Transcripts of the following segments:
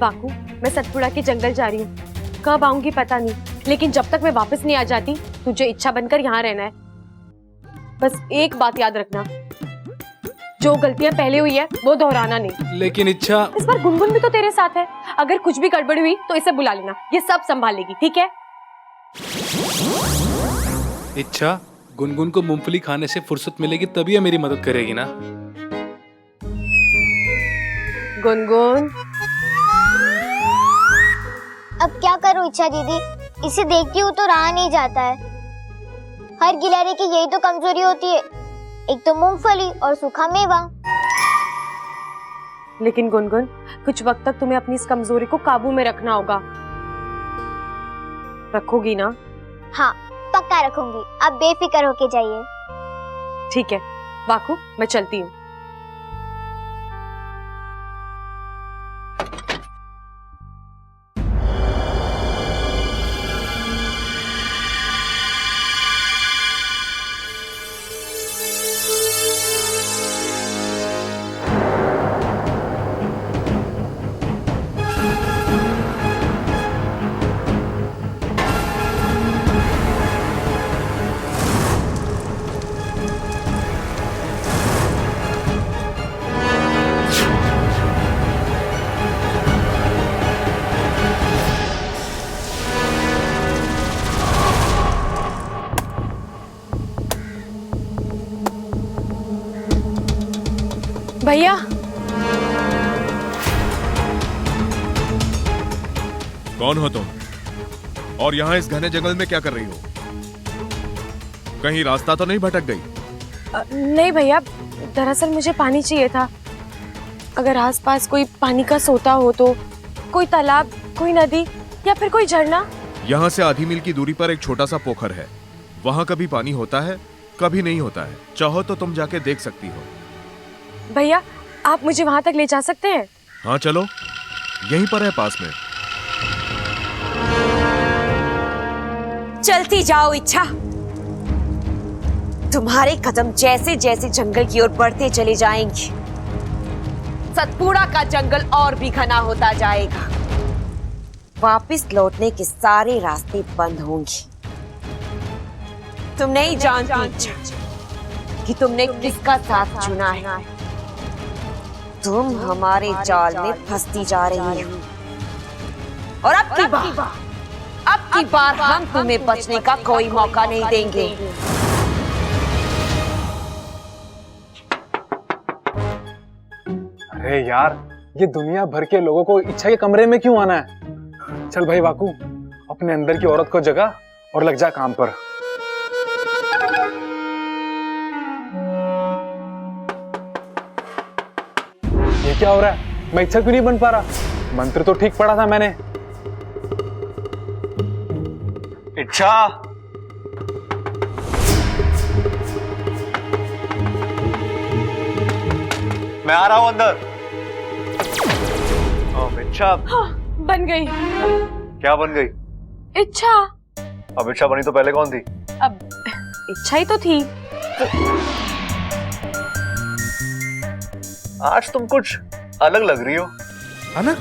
Baku, मैं सतपुड़ा के जंगल जा रही हूँ। कब आऊंगी पता नहीं, लेकिन जब तक मैं वापस नहीं आ जाती तुझे इच्छा बनकर यहाँ रहना है। बस एक बात याद रखना, जो गलतियां पहले हुई है वो दोहराना नहीं। लेकिन इच्छा, इस बार गुनगुन भी तो तेरे साथ है, अगर कुछ भी गड़बड़ हुई तो इसे बुला लेना, ये सब संभालेगी, ठीक है? इच्छा, गुनगुन को मूंगफली खाने से फुर्सत मिलेगी तभी ये मेरी मदद करेगी ना। गुनगुन, अब क्या करूं इच्छा दीदी, इसे देखती हूँ तो रहा नहीं जाता है। हर गिलहरी की यही तो कमजोरी होती है, एक तो मूंगफली और सूखा मेवा। लेकिन गुनगुन, कुछ वक्त तक तुम्हें अपनी इस कमजोरी को काबू में रखना होगा। रखोगी ना? हाँ पक्का रखूंगी, आप बेफिक्र होके जाइए। ठीक है वाकू, मैं चलती हूँ। भैया, कौन हो तुम और यहाँ इस घने जंगल में क्या कर रही हो? कहीं रास्ता तो नहीं भटक गई? नहीं भैया, दरअसल मुझे पानी चाहिए था। अगर आसपास कोई पानी का सोता हो तो, कोई तालाब, कोई नदी या फिर कोई झरना। यहाँ से आधी मील की दूरी पर एक छोटा सा पोखर है, वहाँ कभी पानी होता है कभी नहीं होता है, चाहो तो तुम जाके देख सकती हो। भैया, आप मुझे वहां तक ले जा सकते हैं? हाँ चलो, यहीं पर है पास में। चलती जाओ इच्छा, तुम्हारे कदम जैसे जैसे जंगल की ओर बढ़ते चले जाएंगे, सतपुड़ा का जंगल और भी घना होता जाएगा। वापस लौटने के सारे रास्ते बंद होंगे। तुम नहीं जानती इच्छा कि तुमने किसका साथ चुना है। तुम हमारे जाल में फंसती जा रही हो और अब की बार हम तुम्हें बचने का कोई मौका नहीं देंगे। अरे यार, ये दुनिया भर के लोगों को इच्छा के कमरे में क्यों आना है? चल भाई वाकू, अपने अंदर की औरत को जगा और लग जा काम पर। ये क्या हो रहा है? मैं इच्छा क्यों नहीं बन पा रहा? मंत्र तो ठीक पढ़ा था मैंने। इच्छा, मैं आ रहा हूं अंदर। इच्छा, हाँ, बन गई। क्या बन गई? इच्छा। अब इच्छा बनी तो पहले कौन थी? अब इच्छा ही तो थी। आज तुम कुछ अलग लग रही हो। अलग?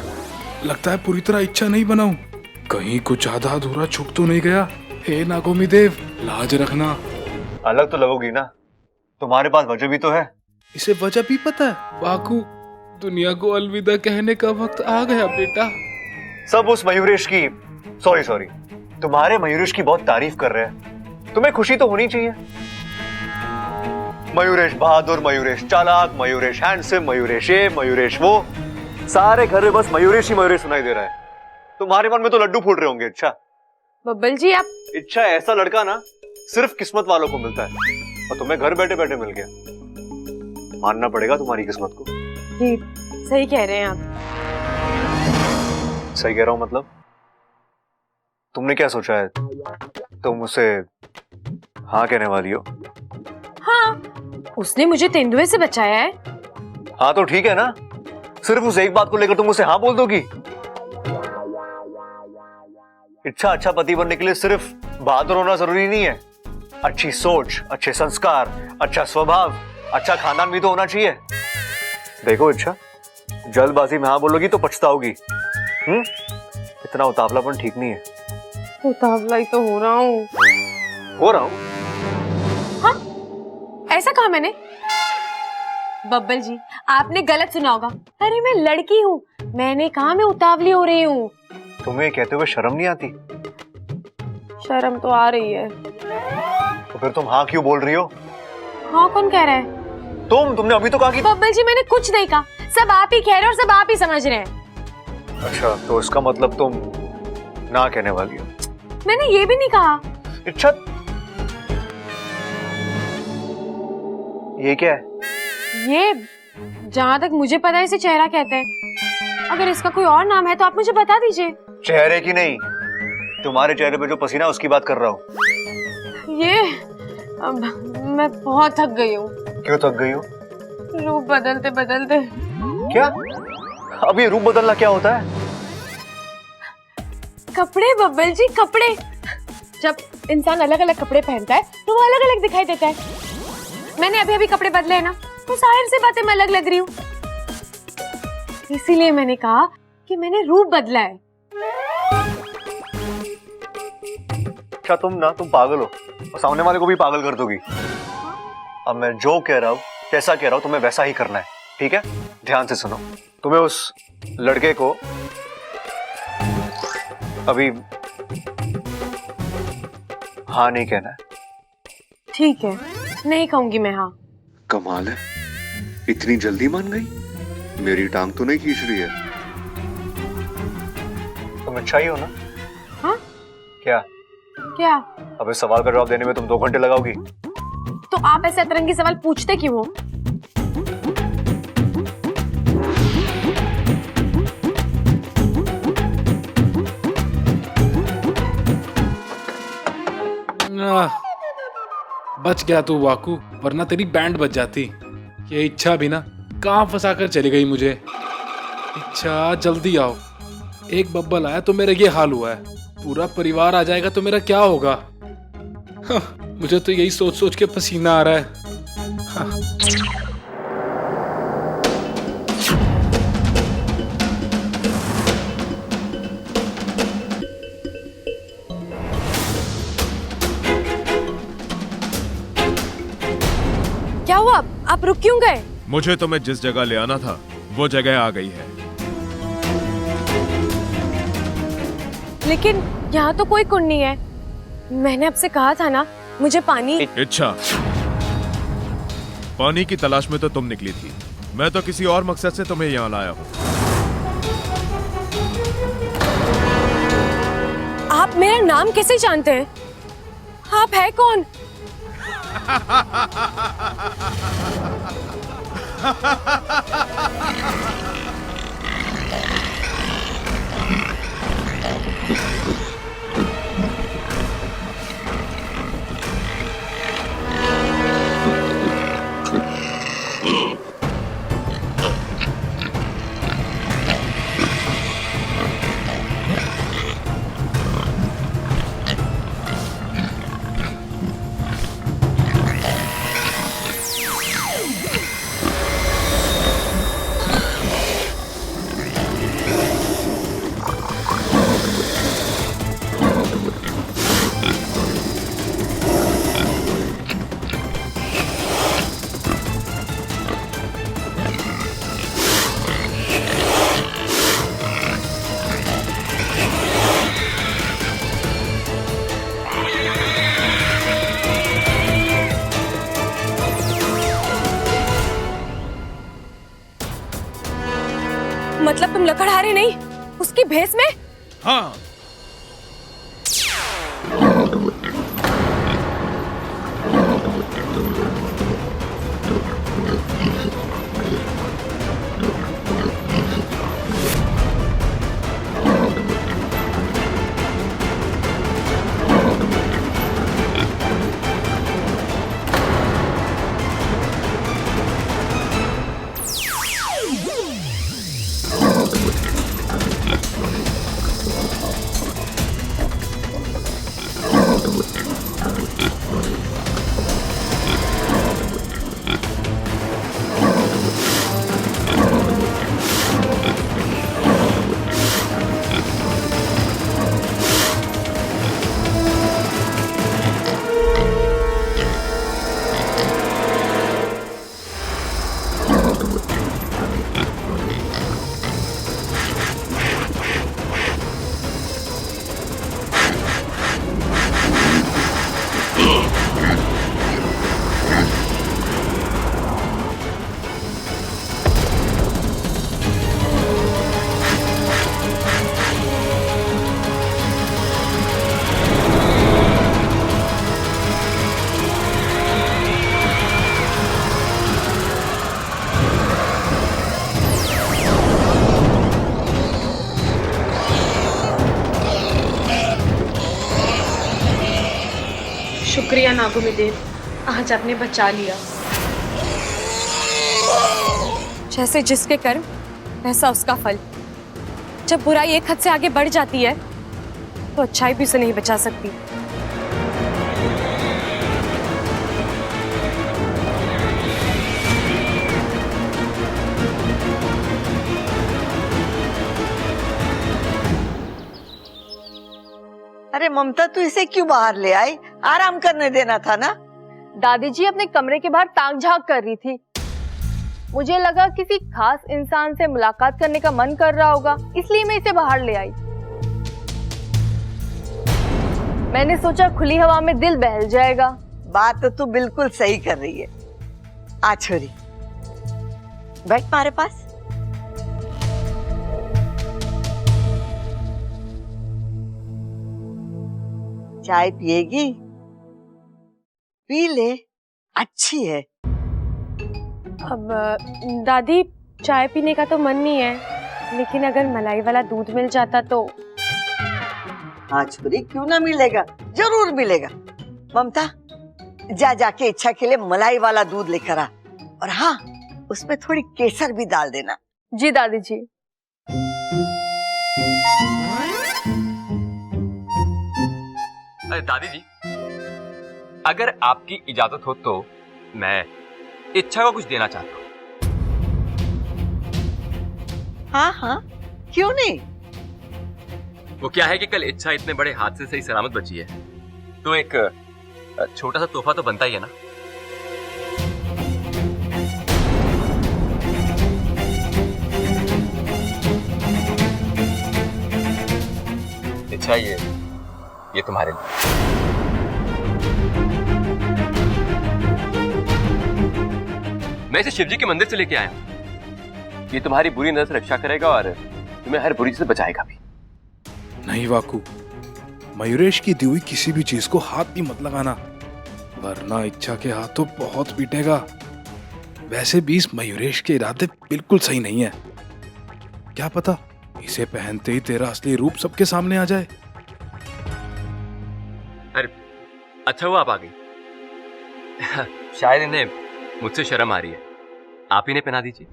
लगता है पूरी तरह इच्छा नहीं बनाऊं, कहीं कुछ आधा अधूरा छूट तो नहीं गया। हे नागोमी देव, लाज रखना। अलग तो लगोगी ना, तुम्हारे पास वजह भी तो है। इसे वजह भी पता है? वाकू, दुनिया को अलविदा कहने का वक्त आ गया बेटा। सब उस मयूरेश की, सॉरी, तुम्हारे मयूरेश की बहुत तारीफ कर रहे हैं। तुम्हें खुशी तो होनी चाहिए। मयूरेश बहादुर, मयूरेश चालाक, मयूरेश हैंडसम, मयूरेश ये, मयूरेश वो, सारे घर में बस मयूरेश ही मयूरेश सुनाई दे रहा है। तुम्हारे मन में तो लड्डू फूट रहे होंगे। इच्छा, बब्बल जी आप। इच्छा ऐसा लड़का ना सिर्फ किस्मत वालों को मिलता है, और तुम्हें घर बैठे बैठे मिल गया। मानना पड़ेगा तुम्हारी किस्मत को। जी सही कह रहे हैं आप। सही कह रहा हूं मतलब? तुमने क्या सोचा है? तुम उसे हाँ कहने वाली हो? हाँ, उसने मुझे तेंदुए से बचाया है। हाँ तो ठीक है ना, सिर्फ उस एक बात को लेकर तुम उसे हाँ बोल दोगी? इच्छा, अच्छा पति बनने के लिए सिर्फ बहादुर होना जरूरी नहीं है। अच्छी सोच, अच्छे संस्कार, अच्छा स्वभाव, अच्छा खानदान भी तो होना चाहिए। देखो इच्छा, जल्दबाजी में हाँ बोलोगी तो पछताओगी। इतना उतावलापन ठीक नहीं है। उतावला ही तो हो रहा हूँ। हो रहा हूँ? हाँ, ऐसा कहा मैंने? बब्बल जी, आपने गलत सुना होगा। अरे मैं लड़की हूँ, मैंने कहा मैं उतावली हो रही हूँ। तुम्हें ये कहते हुए शर्म नहीं आती? शर्म तो आ रही है। तो फिर तुम हाँ क्यों बोल रही हो? हाँ कौन कह रहा है? तुमने अभी तो कहा कि बब्बल जी मैंने कुछ नहीं कहा, सब आप ही कह रहे हो और सब आप ही समझ रहे हैं। अच्छा, तो इसका मतलब तुम ना कहने वाली हो? मैंने ये भी नहीं कहा। अच्छा, ये क्या है? ये जहाँ तक मुझे पता है इसे चेहरा कहते हैं। अगर इसका कोई और नाम है तो आप मुझे बता दीजिए। चेहरे की नहीं, तुम्हारे चेहरे पे जो पसीना उसकी बात कर रहा हूँ। ये अब मैं बहुत थक गई हूँ। क्यों थक गई हो? रूप बदलते बदलते। क्या? अब ये रूप बदलना क्या होता है? कपड़े बब्बल जी, कपड़े। जब इंसान अलग अलग कपड़े पहनता है तो वो अलग अलग दिखाई देता है। मैंने अभी अभी कपड़े बदले हैं ना, तो जाहिर सी बातें मैं अलग लग रही हूँ। इसीलिए मैंने कहा कि मैंने रूप बदला है। क्या तुम पागल हो और सामने वाले को भी पागल कर दोगी। अब मैं जो कह रहा हूँ, कैसा कह रहा हूँ, तुम्हें वैसा ही करना है, ठीक है? ध्यान से सुनो। तुम्हें उस लड़के को अभी हाँ नहीं कहना है। ठीक है, नहीं कहूंगी मैं हाँ। कमाल है, इतनी जल्दी मान गई। मेरी टांग तो नहीं खींच रही है। तुम अच्छा ही हो ना? हाँ? क्या? क्या? अब इस सवाल का जवाब देने में तुम 2 घंटे लगाओगी। तो आप ऐसे अतरंगी सवाल पूछते क्यों हो? बच गया तू वाकू, वरना तेरी बैंड बच जाती। ये इच्छा भी ना कहाँ फंसा कर चली गई मुझे। इच्छा जल्दी आओ, एक बब्बल आया तो मेरा ये हाल हुआ है, पूरा परिवार आ जाएगा तो मेरा क्या होगा। हाँ, मुझे तो यही सोच सोच के पसीना आ रहा है। हाँ। क्या हुआ? आप रुक क्यों गए? मुझे तुम्हें जिस जगह ले आना था वो जगह आ गई है। लेकिन यहाँ तो कोई कुंड नहीं है। मैंने आपसे कहा था ना, मुझे पानी। इच्छा, पानी की तलाश में तो तुम निकली थी, मैं तो किसी और मकसद से तुम्हें यहाँ लाया हूँ। आप मेरा नाम कैसे जानते हैं? आप है कौन? मतलब तुम लकड़हारे नहीं, उसकी भेस में? हाँ, शुक्रिया नागुमिदेव, आज आपने बचा लिया। जैसे जिसके कर्म वैसा उसका फल। जब बुराई एक हद से आगे बढ़ जाती है तो अच्छाई भी उसे नहीं बचा सकती। अरे ममता, तू इसे क्यों बाहर ले आई? आराम करने देना था ना। दादी जी अपने कमरे के बाहर ताक झांक कर रही थी। मुझे लगा किसी खास इंसान से मुलाकात करने का मन कर रहा होगा, इसलिए मैं इसे बाहर ले आई। मैंने सोचा खुली हवा में दिल बहल जाएगा। बात तो तू बिल्कुल सही कर रही है। आ छोरी, बैठ हमारे पास। चाय पिएगी? पी ले, अच्छी है। अब दादी, चाय पीने का तो मन नहीं है, लेकिन अगर मलाई वाला दूध मिल जाता तो। हाँ छोरी, क्यों ना मिलेगा, जरूर मिलेगा। ममता, जा जाके इच्छा के लिए मलाई वाला दूध लेकर आ, और हाँ, उसमें थोड़ी केसर भी डाल देना। जी दादी जी। अरे दादी जी, अगर आपकी इजाजत हो तो मैं इच्छा को कुछ देना चाहता हूँ। हाँ हाँ, क्यों नहीं। वो क्या है कि कल इच्छा इतने बड़े हादसे से ही सलामत बची है, तो एक छोटा सा तोहफा तो बनता ही है ना। इच्छा, ये तुम्हारे लिए। मैं इसे शिवजी के मंदिर से लेके आया हूं। ये तुम्हारी बुरी नजर से रक्षा करेगा और तुम्हें हर बुरी से बचाएगा भी। नहीं वाकू, मयूरेश की दी हुई किसी भी चीज को हाथ भी मत लगाना, वरना इच्छा के हाथ तो बहुत पीटेगा। वैसे भी इस मयूरेश के इरादे बिल्कुल सही नहीं है। क्या पता इसे पहनते ही तेरा असली रूप सबके सामने आ जाए। अरे अच्छा हुआ आप आ गई। शायद इन्हें मुझसे शर्म आ रही है, आप ही ने पहना दीजिए।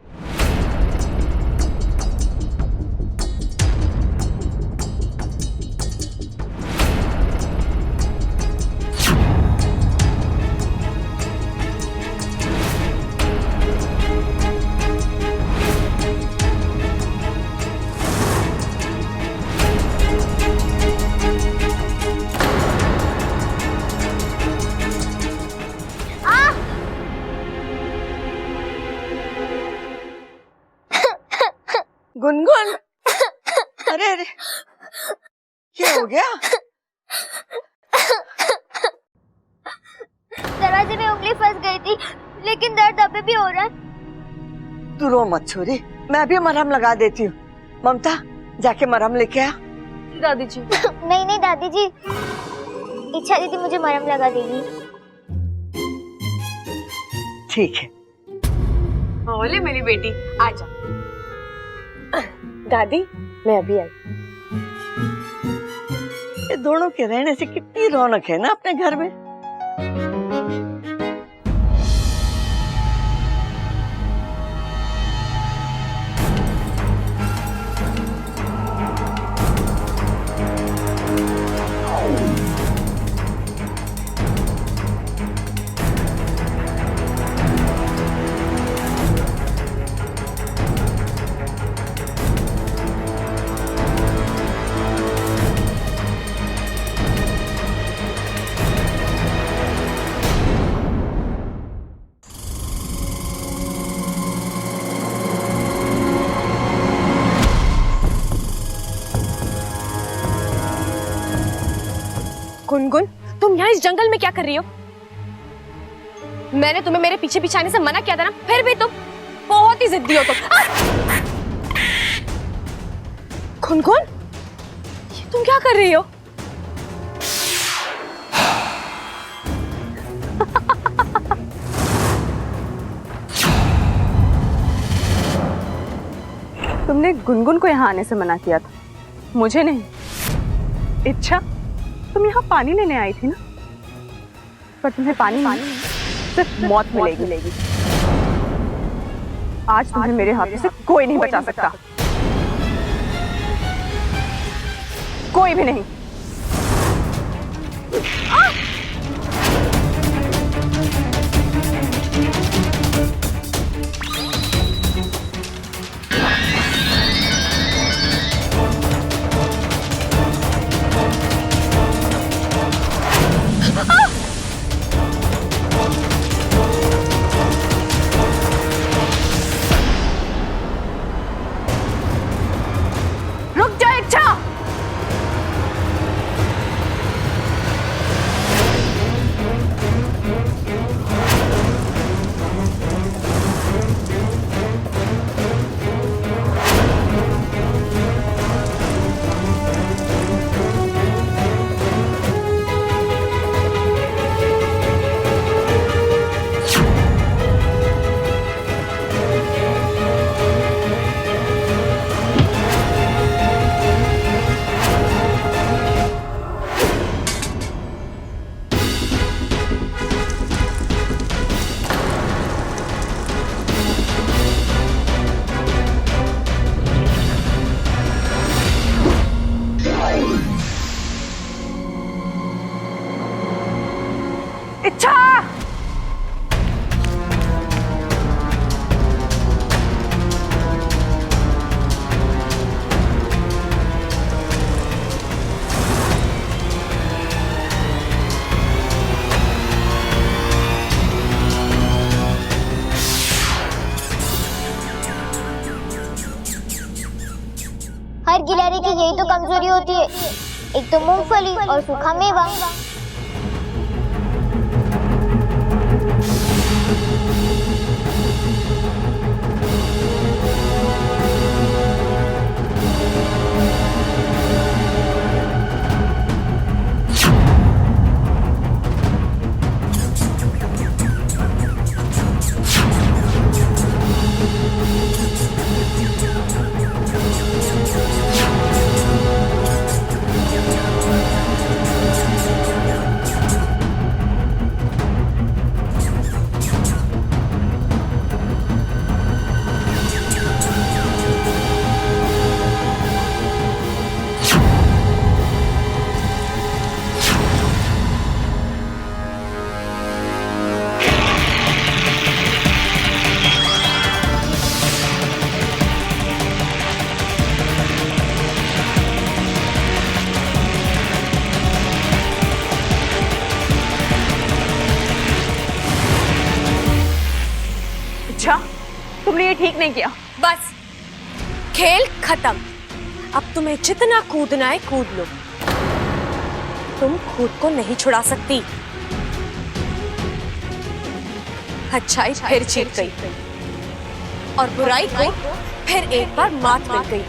गुनगुन, अरे अरे, क्या हो गया? दरवाजे में उंगली फंस गई थी, लेकिन दर्द अभी भी हो रहा है। तू रो मत छोरी, मैं भी मरहम लगा देती हूँ। ममता, जाके मरहम लेके आ। दादी जी। नहीं नहीं दादी जी, इच्छा दीदी मुझे मरहम लगा देगी। ठीक है। बोले मेरी बेटी, आजा। दादी, मैं अभी आई। ये दोनों के रहने से कितनी रौनक है ना अपने घर में। गुनगुन, तुम यहाँ इस जंगल में क्या कर रही हो? मैंने तुम्हें मेरे पीछे पीछे आने से मना किया था ना, फिर भी तुम बहुत ही जिद्दी हो तुम। गुनगुन, ये तुम क्या कर रही हो? तुमने गुनगुन को यहाँ आने से मना किया था, मुझे नहीं। इच्छा, तुम यहाँ पानी लेने आई थी ना? पर तुम्हें पानी सिर्फ मौत मिलेगी। आज तुम्हें मेरे हाथों से कोई नहीं बचा सकता, कोई भी नहीं। रुक जा इच्छा। इच्छा, हर गिलहरी की यही तो कमजोरी होती है, एक तो मूंगफली और सूखा मेवा। इच्छा, तुमने ये ठीक नहीं किया। बस, खेल खत्म। अब तुम्हें जितना कूदना है कूद लो, तुम खुद को नहीं छुड़ा सकती। अच्छाई फिर जीत गई और बुराई को फिर एक बार मात मिल गई।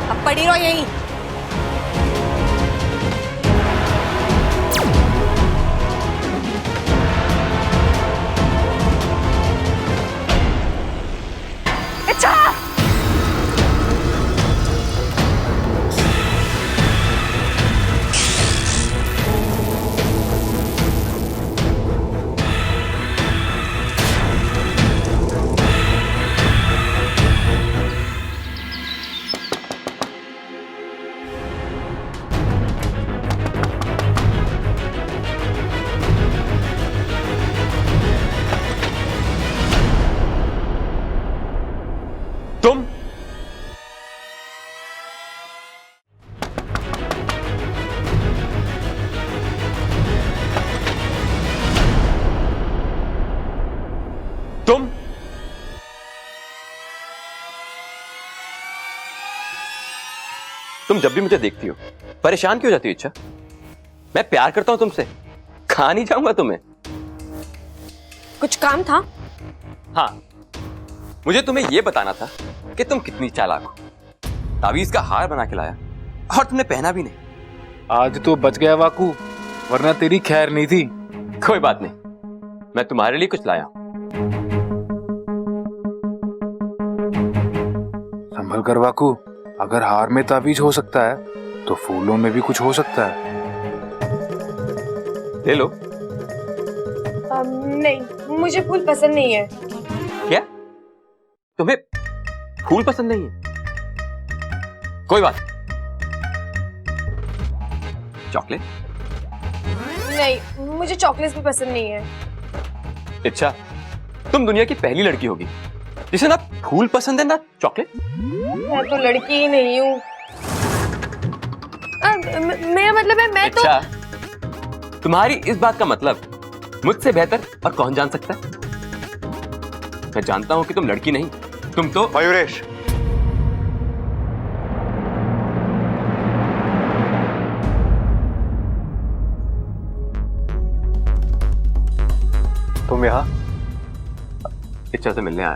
अब पड़ी रहो यहीं। तुम जब भी मुझे देखती हो परेशान क्यों हो जाती हो इच्छा? मैं प्यार करता हूं तुमसे, खा नहीं जाऊंगा तुम्हें। कुछ काम था? हाँ, मुझे तुम्हें यह बताना था कि तुम कितनी चालाक हो। तावीज का हार बना के लाया और तुमने पहना भी नहीं। आज तो बच गया वाकू, वरना तेरी खैर नहीं थी। कोई बात नहीं, मैं तुम्हारे लिए कुछ लाया हूं। संभल कर वाकू, अगर हार में तावीज हो सकता है तो फूलों में भी कुछ हो सकता है। ले लो, नहीं, मुझे फूल पसंद नहीं है। क्या तुम्हें फूल पसंद नहीं है? कोई बात। चॉकलेट? नहीं, मुझे चॉकलेट भी पसंद नहीं है। अच्छा, तुम दुनिया की पहली लड़की होगी जिसे ना फूल पसंद है ना चॉकलेट। मैं तो लड़की ही नहीं हूँ। मेरा मतलब है मैं अच्छा, तुम्हारी इस बात का मतलब मुझसे बेहतर और कौन जान सकता है? मैं जानता हूं कि तुम लड़की नहीं, तुम तो मयूरेश, तुम यहाँ इच्छा से मिलने आया।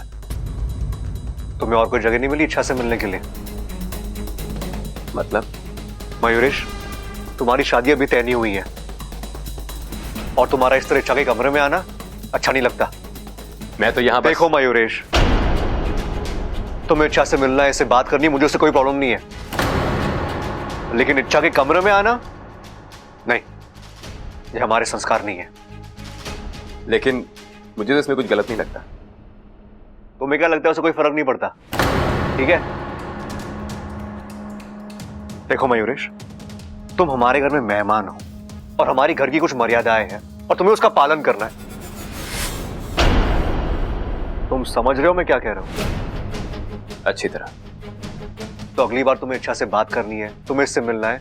तुम्हें और कोई जगह नहीं मिली इच्छा से मिलने के लिए? मतलब? मयूरेश, तुम्हारी शादी अभी तय नहीं हुई है और तुम्हारा इस तरह इच्छा के कमरे में आना अच्छा नहीं लगता। मैं तो यहाँ देखो मयूरेश, तुम्हें इच्छा से मिलना है, इससे बात करनी, मुझे उससे कोई प्रॉब्लम नहीं है, लेकिन इच्छा के कमरे में आना नहीं, ये हमारे संस्कार नहीं है। लेकिन मुझे तो इसमें कुछ गलत नहीं लगता। तुम्हें क्या लगता है? उससे कोई फर्क नहीं पड़ता, ठीक है? देखो मयूरेश, तुम हमारे घर में मेहमान हो और हमारी घर की कुछ मर्यादाएं हैं और तुम्हें उसका पालन करना है। तुम समझ रहे हो मैं क्या कह रहा हूं? अच्छी तरह। तो अगली बार तुम्हें इच्छा से बात करनी है, तुम्हें इससे मिलना है,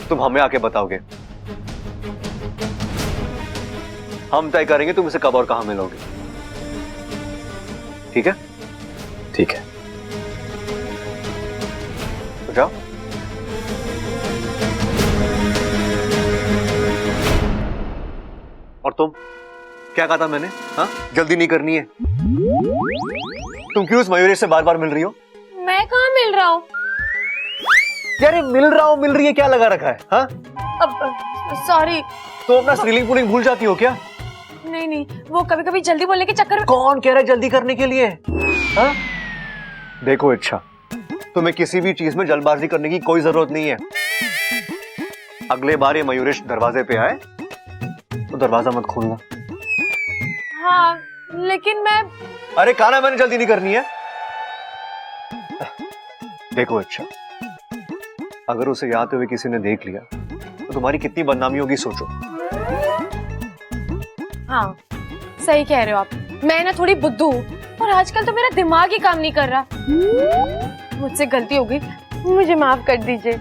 तुम हमें आके बताओगे, हम तय करेंगे तुम इसे कब और कहां मिलोगे, ठीक है? ठीक है, तो जाओ। और तुम क्या कहा था मैंने? हाँ, जल्दी नहीं करनी है। तुम क्यों उस मयूरेश से बार बार मिल रही हो? मैं कहाँ मिल रहा हूँ? यार मिल रहा हूँ मिल रही है क्या लगा रखा है? हाँ, अब सॉरी। तो अपना स्त्रीलिंग पुलिंग भूल जाती हो क्या? नहीं नहीं, वो कभी कभी जल्दी बोलने के चक्कर में। कौन कह रहा है जल्दी करने के लिए? हाँ? देखो इच्छा, तुम्हें किसी भी चीज में जल्दबाजी करने की कोई जरूरत नहीं है। अगले बार ये मयूरेश दरवाजे पे आए तो दरवाजा मत खोलना। हाँ, लेकिन मैं। अरे कहा ना मैंने जल्दी नहीं करनी है। देखो अच्छा, अगर उसे आते हुए किसी ने देख लिया तो तुम्हारी कितनी बदनामी होगी सोचो। हाँ, सही कह रहे हो आप। मैं ना थोड़ी बुद्धू हूँ और आजकल तो मेरा दिमाग ही काम नहीं कर रहा। मुझसे गलती हो गई, मुझे माफ कर दीजिए।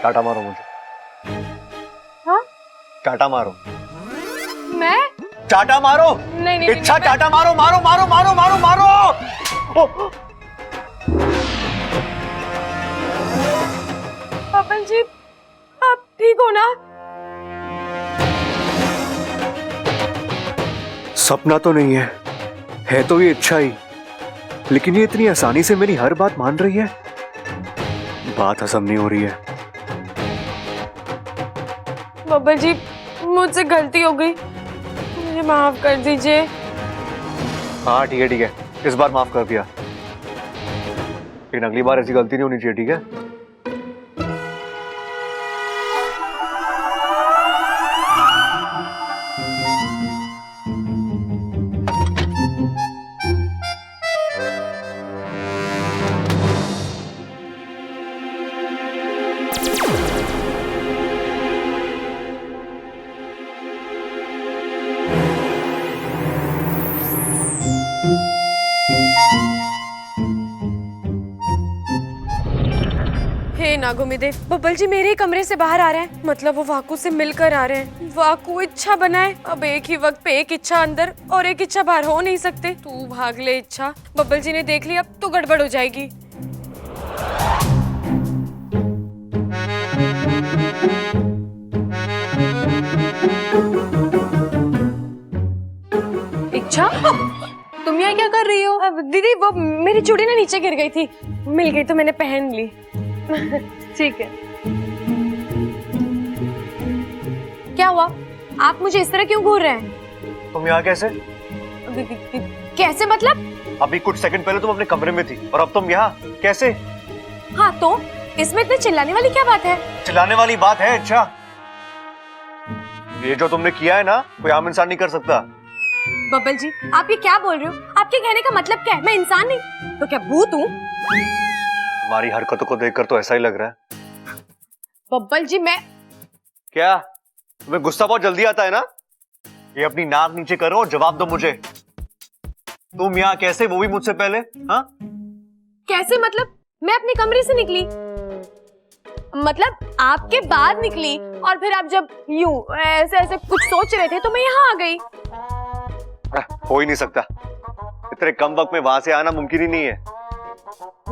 टाटा मारो मुझे। हाँ? टाटा मारो। मैं? टाटा मारो। नहीं नहीं, इच्छा टाटा मारो मारो मारो मारो मारो मारो। पवन जी, आप ठीक हो ना? सपना तो नहीं है तो ये इच्छा ही, लेकिन ये इतनी आसानी से मेरी हर बात मान रही है, बात हजम नहीं हो रही है। बब्बर जी, मुझसे गलती हो गई, मुझे माफ कर दीजिए। हाँ ठीक है, इस बार माफ कर दिया, लेकिन अगली बार ऐसी गलती नहीं होनी चाहिए, ठीक है? हे नागोमिदे, बब्बल जी मेरे ही कमरे से बाहर आ रहे हैं, मतलब वो वाकू से मिलकर आ रहे हैं। वाकू इच्छा बनाए, अब एक ही वक्त पे एक इच्छा अंदर और एक इच्छा बाहर हो नहीं सकते। तू भाग ले इच्छा, बब्बल जी ने देख लिया अब तो गड़बड़ हो जाएगी। इच्छा, तुम यहाँ क्या कर रही हो? अब दीदी वो मेरी चूड़ी ना नीचे गिर गई थी, मिल गई तो मैंने पहन ली। ठीक है। क्या हुआ? आप मुझे इस तरह क्यों घूर रहे हैं? तुम यहाँ कैसे? कैसे मतलब? अभी कुछ सेकंड पहले तुम अपने कमरे में थी और अब तुम यहाँ कैसे? हाँ तो इसमें इतने चिल्लाने वाली क्या बात है? चिल्लाने वाली बात है इच्छा। ये जो तुमने किया है ना, कोई आम इंसान नहीं कर सकता। बब्बल जी, आप ये क्या बोल रहे हो? आपके कहने का मतलब क्या है? मैं इंसान नहीं तो क्या भूत हूँ? तुम्हारी हरकतों को देखकर तो ऐसा ही लग रहा है। बब्बल जी, मैं क्या तुम्हें गुस्सा बहुत जल्दी आता है ना? ये अपनी नाक नीचे करो और जवाब दो मुझे। तुम यहाँ कैसे, वो भी मुझसे पहले? हाँ कैसे मतलब? मैं अपने कमरे से निकली, मतलब आपके बाद निकली, और फिर आप जब यूं ऐसे ऐसे कुछ सोच रहे थे तो मैं यहाँ आ गई। हो ही नहीं सकता, इतने कम वक्त में वहां से आना मुमकिन ही नहीं है।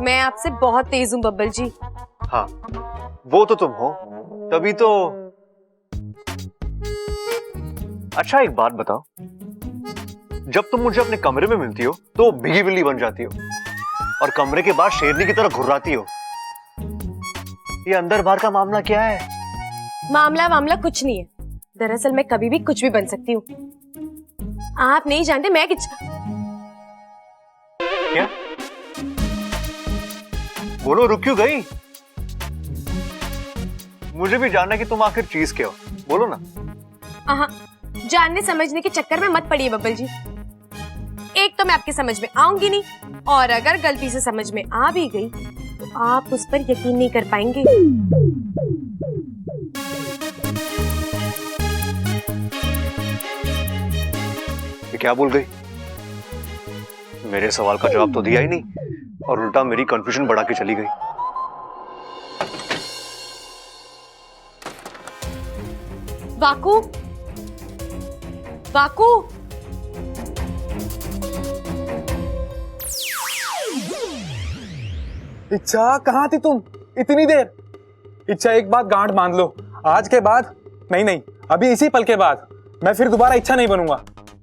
मैं आपसे बहुत तेज हूँ बब्बल जी। हाँ वो तो तुम हो, तभी तो। अच्छा एक बात बताओ, जब तुम मुझे अपने कमरे में मिलती हो तो भीगी बिल्ली बन जाती हो, और कमरे के बाहर शेरनी की तरह घुर्राती हो। ये अंदर बाहर का मामला क्या है? मामला कुछ नहीं है। दरअसल मैं कभी भी कुछ भी बन सकती हूँ। आप नहीं जानते मैं क्या? बोलो, रुक क्यों गई? मुझे भी जानना कि तुम आखिर चीज क्या हो, बोलो ना। जानने समझने के चक्कर में मत पड़िए बब्बल जी। एक तो मैं आपकी समझ में आऊंगी नहीं, और अगर गलती से समझ में आ भी गई तो आप उस पर यकीन नहीं कर पाएंगे। ये क्या बोल गई? मेरे सवाल का जवाब तो दिया ही नहीं, और उल्टा मेरी कंफ्यूजन बढ़ा के चली गई। वाकू, वाकू, इच्छा कहाँ थी तुम इतनी देर? इच्छा एक बात गांठ बांध लो, आज के बाद नहीं, अभी इसी पल के बाद मैं फिर दोबारा इच्छा नहीं बनूंगा।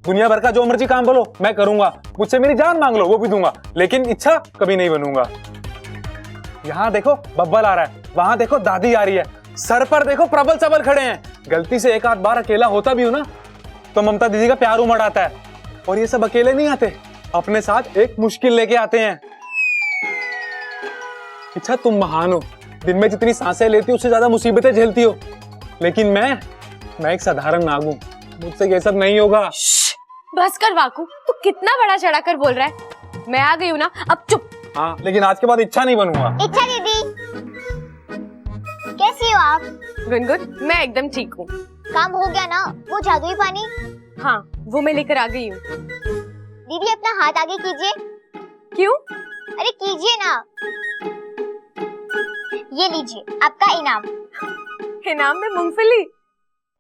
दुनिया भर का जो मर्जी काम बोलो मैं करूंगा, मुझसे मेरी जान मांग लो वो भी दूंगा, लेकिन इच्छा कभी नहीं बनूंगा। यहाँ देखो बब्बल आ रहा है, वहां देखो दादी आ रही है, सर पर देखो प्रबल सबल खड़े हैं। गलती से एक आध बार अकेला होता भी हूं ना तो ममता दीदी का प्यार उमड़ आता है। और ये सब अकेले नहीं आते, अपने साथ एक मुश्किल लेके आते हैं। इच्छा तुम महान हो, दिन में जितनी सांसें लेती हो उससे ज्यादा मुसीबतें झेलती हो, लेकिन मैं एक साधारण नाग हूं, मुझसे ये सब नहीं होगा। बस कर वाकू, तू कितना बड़ा चढ़ा कर बोल रहा है। मैं आ गई हूँ ना, अब चुप। हाँ लेकिन आज के बाद इच्छा नहीं बनूंगा। इच्छा दीदी, कैसी हो आप? गुनगुन, मैं एकदम ठीक हूँ। काम हो गया ना वो जादुई पानी? हाँ वो मैं लेकर आ गई हूँ। दीदी अपना हाथ आगे कीजिए। क्यों? अरे कीजिए ना। ये लीजिए आपका इनाम। इनाम में मूंगफली?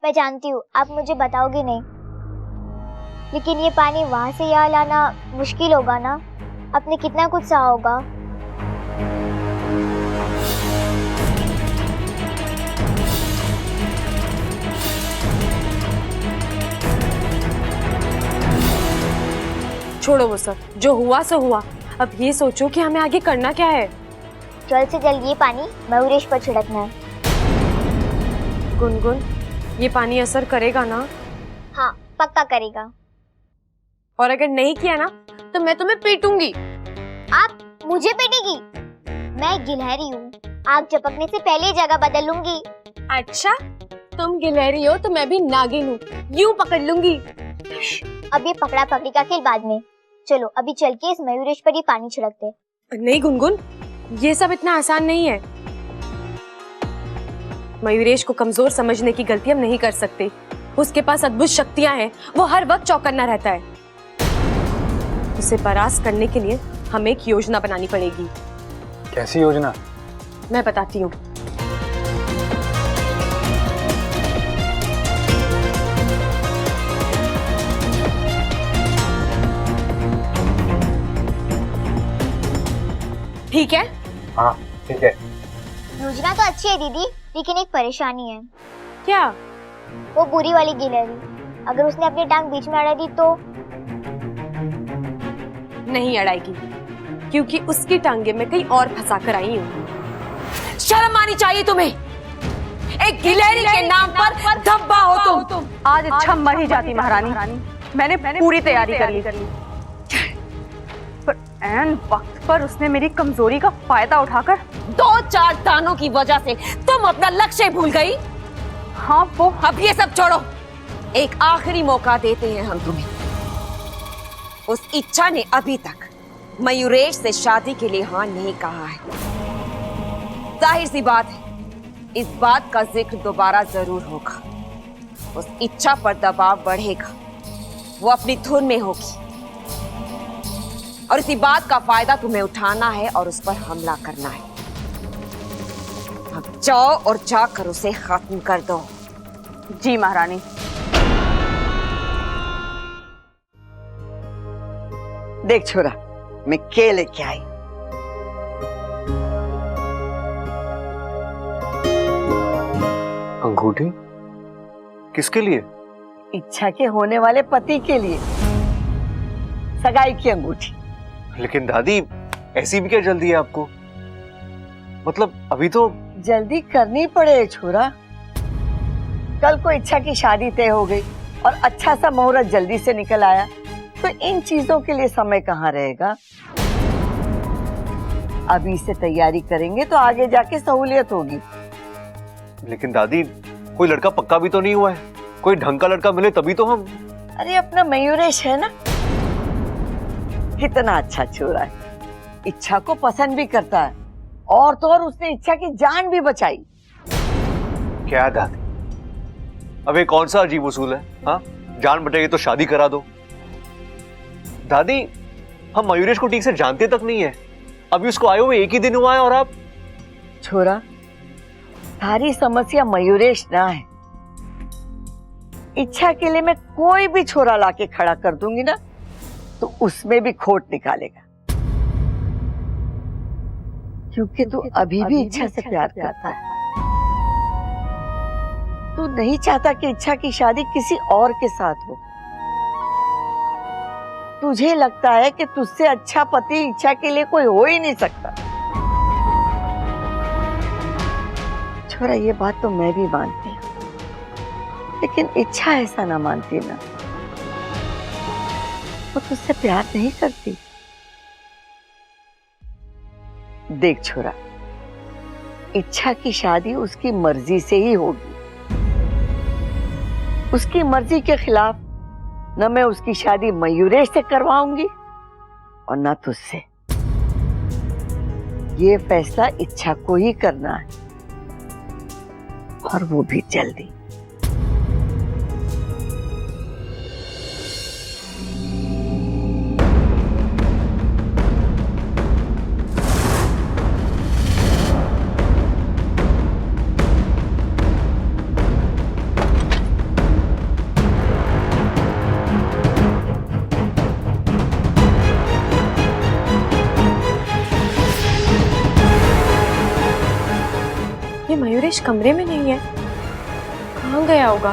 मैं जानती हूँ आप मुझे बताओगे नहीं, लेकिन ये पानी वहां से यहाँ लाना मुश्किल होगा ना। आपने कितना कुछ सहा होगा। छोड़ो वो सब, जो हुआ सो हुआ। अब ये सोचो कि हमें आगे करना क्या है। जल्द से जल्द ये पानी मयूरेश पर छिड़कना है। गुनगुन, ये पानी असर करेगा ना? हाँ पक्का करेगा। और अगर नहीं किया ना तो मैं तुम्हें पीटूंगी। आप मुझे पीटेगी? मैं गिलहरी हूँ, आग झपकने से पहले जगह बदल लूंगी। अच्छा, तुम गिलहरी हो तो मैं भी नागिन हूँ, यूं पकड़ लूंगी। अब ये पकड़ा पकड़ी का खेल बाद में, चलो अभी चल के इस मयूरेश पर ही पानी छिड़कते। नहीं गुनगुन, ये सब इतना आसान नहीं है। मयूरेश को कमजोर समझने की गलती हम नहीं कर सकते। उसके पास अद्भुत शक्तियां हैं, वो हर वक्त चौकन्ना रहता है। उसे परास्त करने के लिए हमें एक योजना बनानी पड़ेगी। कैसी योजना? मैं बताती हूँ। ठीक है? हाँ ठीक है। योजना तो अच्छी है दीदी, लेकिन एक परेशानी है। क्या? वो बुरी वाली गिलहरी, अगर उसने अपनी टांग बीच में अड़ा दी तो? नहीं अड़ाएगी, क्योंकि उसकी टांगे मैं कहीं और फंसा कर आई हूँ। शर्म आनी चाहिए तुम्हें, एक गिलहरी के नाम पर धब्बा हो तुम। आज इच्छा मर ही जाती महारानी, मैंने पूरी तैयारी कर ली। ऐन वक्त पर उसने मेरी कमजोरी का फायदा उठाकर 2-4 दानों की वजह से तुम अपना लक्ष्य भूल गई। हाँ वो अब ये सब छोड़ो, एक आखिरी मौका देते हैं हम तुम्हें। उस इच्छा ने अभी तक मयूरेश से शादी के लिए हाँ नहीं कहा है। जाहिर सी बात है, इस बात का जिक्र दोबारा जरूर होगा। उस इच्छा पर दबाव बढ़ेगा, वो अपनी धुन में होगी और इसी बात का फायदा तुम्हें उठाना है और उस पर हमला करना है। अब जाओ और जाकर उसे खत्म कर दो। जी महारानी। देख छोरा, मैं के लेके आई। अंगूठी किसके लिए? इच्छा के होने वाले पति के लिए, सगाई की अंगूठी। लेकिन दादी, ऐसी भी क्या जल्दी है आपको? मतलब अभी तो जल्दी करनी पड़े छोरा। कल को इच्छा की शादी तय हो गई और अच्छा सा मुहूर्त जल्दी से निकल आया, तो इन चीजों के लिए समय कहाँ रहेगा। अभी से तैयारी करेंगे तो आगे जाके सहूलियत होगी। लेकिन दादी, कोई लड़का पक्का भी तो नहीं हुआ है। कोई ढंग का लड़का मिले तभी तो हम। अरे अपना मयूरेश है ना, कितना अच्छा छोरा है, इच्छा को पसंद भी करता है और तो और उसने इच्छा की जान भी बचाई। क्या दादी, अब ये कौन सा अजीब उसूल है? हाँ, जान बटेगी तो शादी करा दो। दादी, हम मयूरेश को ठीक से जानते तक नहीं है। अभी उसको आए हुए 1 ही दिन हुआ है और आप। छोरा, सारी समस्या मयूरेश ना है। इच्छा के लिए मैं कोई भी छोरा लाके खड़ा कर दूंगी ना, तो उसमें भी खोट निकालेगा। क्योंकि तू अभी भी इच्छा से प्यार करता है। तू नहीं चाहता कि इच्छा की शादी किसी और के साथ हो। तुझे लगता है कि तुझसे अच्छा पति इच्छा के लिए कोई हो ही नहीं सकता। छोरा, ये बात तो मैं भी मानती हूँ, लेकिन इच्छा ऐसा ना मानती ना। वो तुझसे प्यार नहीं करती। देख छोरा, इच्छा की शादी उसकी मर्जी से ही होगी। उसकी मर्जी के खिलाफ न मैं उसकी शादी मयूरेश से करवाऊंगी और न तुझसे। ये फैसला इच्छा को ही करना है, और वो भी जल्दी। ये मयूरेश कमरे में नहीं है, कहाँ गया होगा?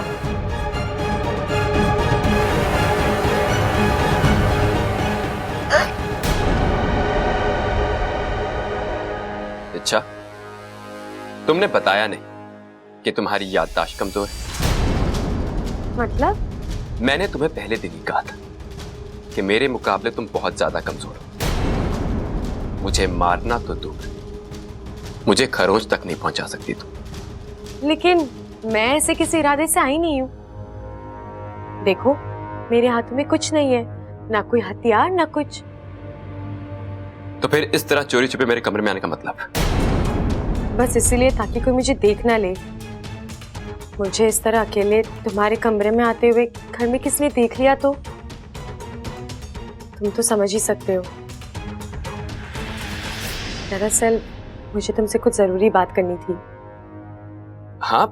अच्छा, तुमने बताया नहीं कि तुम्हारी याददाश्त कमजोर है। मतलब? मैंने तुम्हें पहले दिन ही कहा था कि मेरे मुकाबले तुम बहुत ज्यादा कमजोर हो। मुझे मारना तो दूर, मुझे खरोंच तक नहीं पहुंचा सकती तुम। लेकिन मैं ऐसे किसी इरादे से आई नहीं हूँ। देखो, मेरे हाथों में कुछ नहीं है, ना कोई हथियार ना कुछ। तो फिर इस तरह चोरी छुपे मेरे कमरे में आने का मतलब? बस इसीलिए ताकि कोई मुझे देख ना ले। मुझे इस तरह अकेले तुम्हारे कमरे में आते हुए घर में किसने देख लिया तो तुम तो समझ ही सकते हो। दरअसल मुझे तुमसे कुछ जरूरी बात करनी थी। हाँ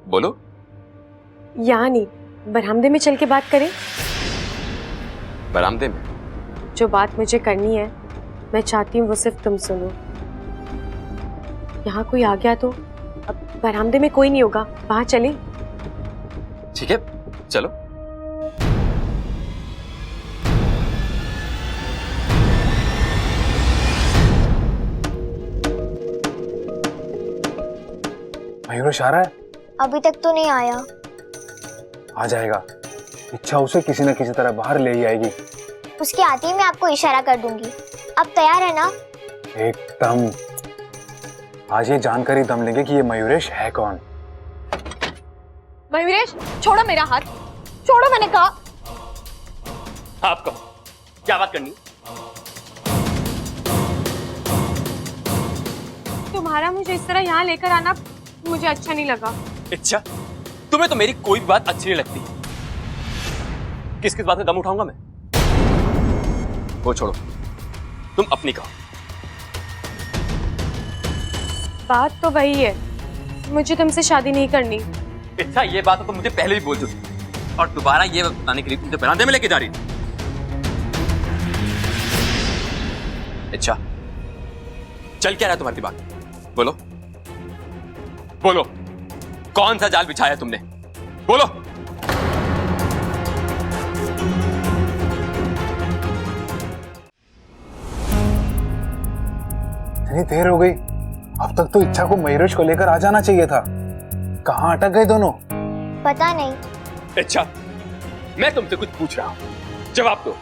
बोलो। यहाँ नहीं, बरामदे में चल के बात करें। बरामदे में? जो बात मुझे करनी है, मैं चाहती हूँ वो सिर्फ तुम सुनो। यहाँ कोई आ गया तो अब बरामदे में कोई नहीं होगा, वहां चलें? ठीक है, चलो। मयूरेश आ रहा है? अभी तक तो नहीं आया। आ जाएगा। इच्छा उसे किसी न किसी तरह बाहर ले ही आएगी। उसके आते ही मैं आपको इशारा कर दूंगी। अब तैयार है ना? एकदम। आज ये जानकारी दम लेंगे कि ये मयूरेश है कौन। मयूरेश, छोड़ो मेरा हाथ, छोड़ो, मैंने कहा। आप कहो, क्या बात करनी? तुम्हारा मुझे इस तरह यहाँ लेकर आना मुझे अच्छा नहीं लगा। अच्छा, तुम्हें तो मेरी कोई भी बात अच्छी नहीं लगती। किस किस बात में दम उठाऊंगा मैं? वो छोड़ो, तुम अपनी कहो। बात तो वही है, मुझे तुमसे शादी नहीं करनी। अच्छा, ये बात तो मुझे पहले भी बोल चुकी और दोबारा ये बताने के लिए तुमसे बरामदे में लेके जा रही थी। अच्छा, चल क्या रहा है तुम्हारे दिमाग? बोलो बोलो, कौन सा जाल बिछाया तुमने? बोलो। इतनी देर हो गई, अब तक तो इच्छा को मयूरेश को लेकर आ जाना चाहिए था। कहाँ अटक गए दोनों? पता नहीं। अच्छा, मैं तुमसे कुछ पूछ रहा हूं, जवाब दो।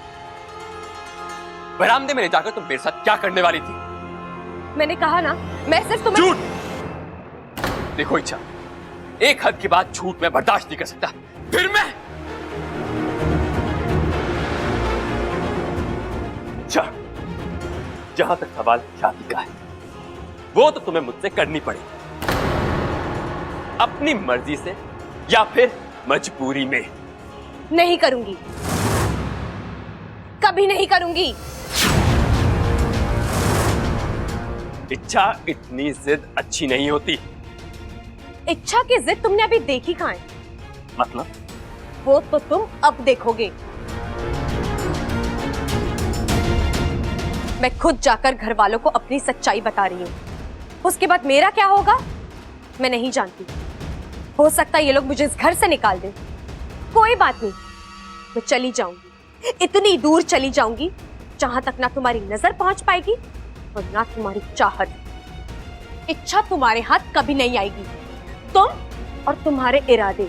बरामदे में ले जाकर तुम मेरे साथ क्या करने वाली थी? मैंने कहा ना, मैं सिर्फ तुम्हें। झूठ! देखो इच्छा, एक हद के बाद झूठ मैं बर्दाश्त नहीं कर सकता। फिर मैं अच्छा, जहां तक सवाल शादी का है, वो तो तुम्हें मुझसे करनी पड़ेगी, अपनी मर्जी से या फिर मजबूरी में। नहीं करूंगी, कभी नहीं करूंगी। इच्छा, इतनी जिद अच्छी नहीं होती। इच्छा की जिद तुमने अभी देखी कहां है? मतलब? वो तो तुम अब देखोगे। मैं खुद जाकर घर वालों को अपनी सच्चाई बता रही हूँ। उसके बाद मेरा क्या होगा मैं नहीं जानती। हो सकता है ये लोग मुझे इस घर से निकाल दें। कोई बात नहीं, मैं चली जाऊंगी, इतनी दूर चली जाऊंगी जहां तक ना तुम्हारी नजर पहुंच पाएगी और ना तुम्हारी चाहत। इच्छा तुम्हारे हाथ कभी नहीं आएगी। तुम और तुम्हारे इरादे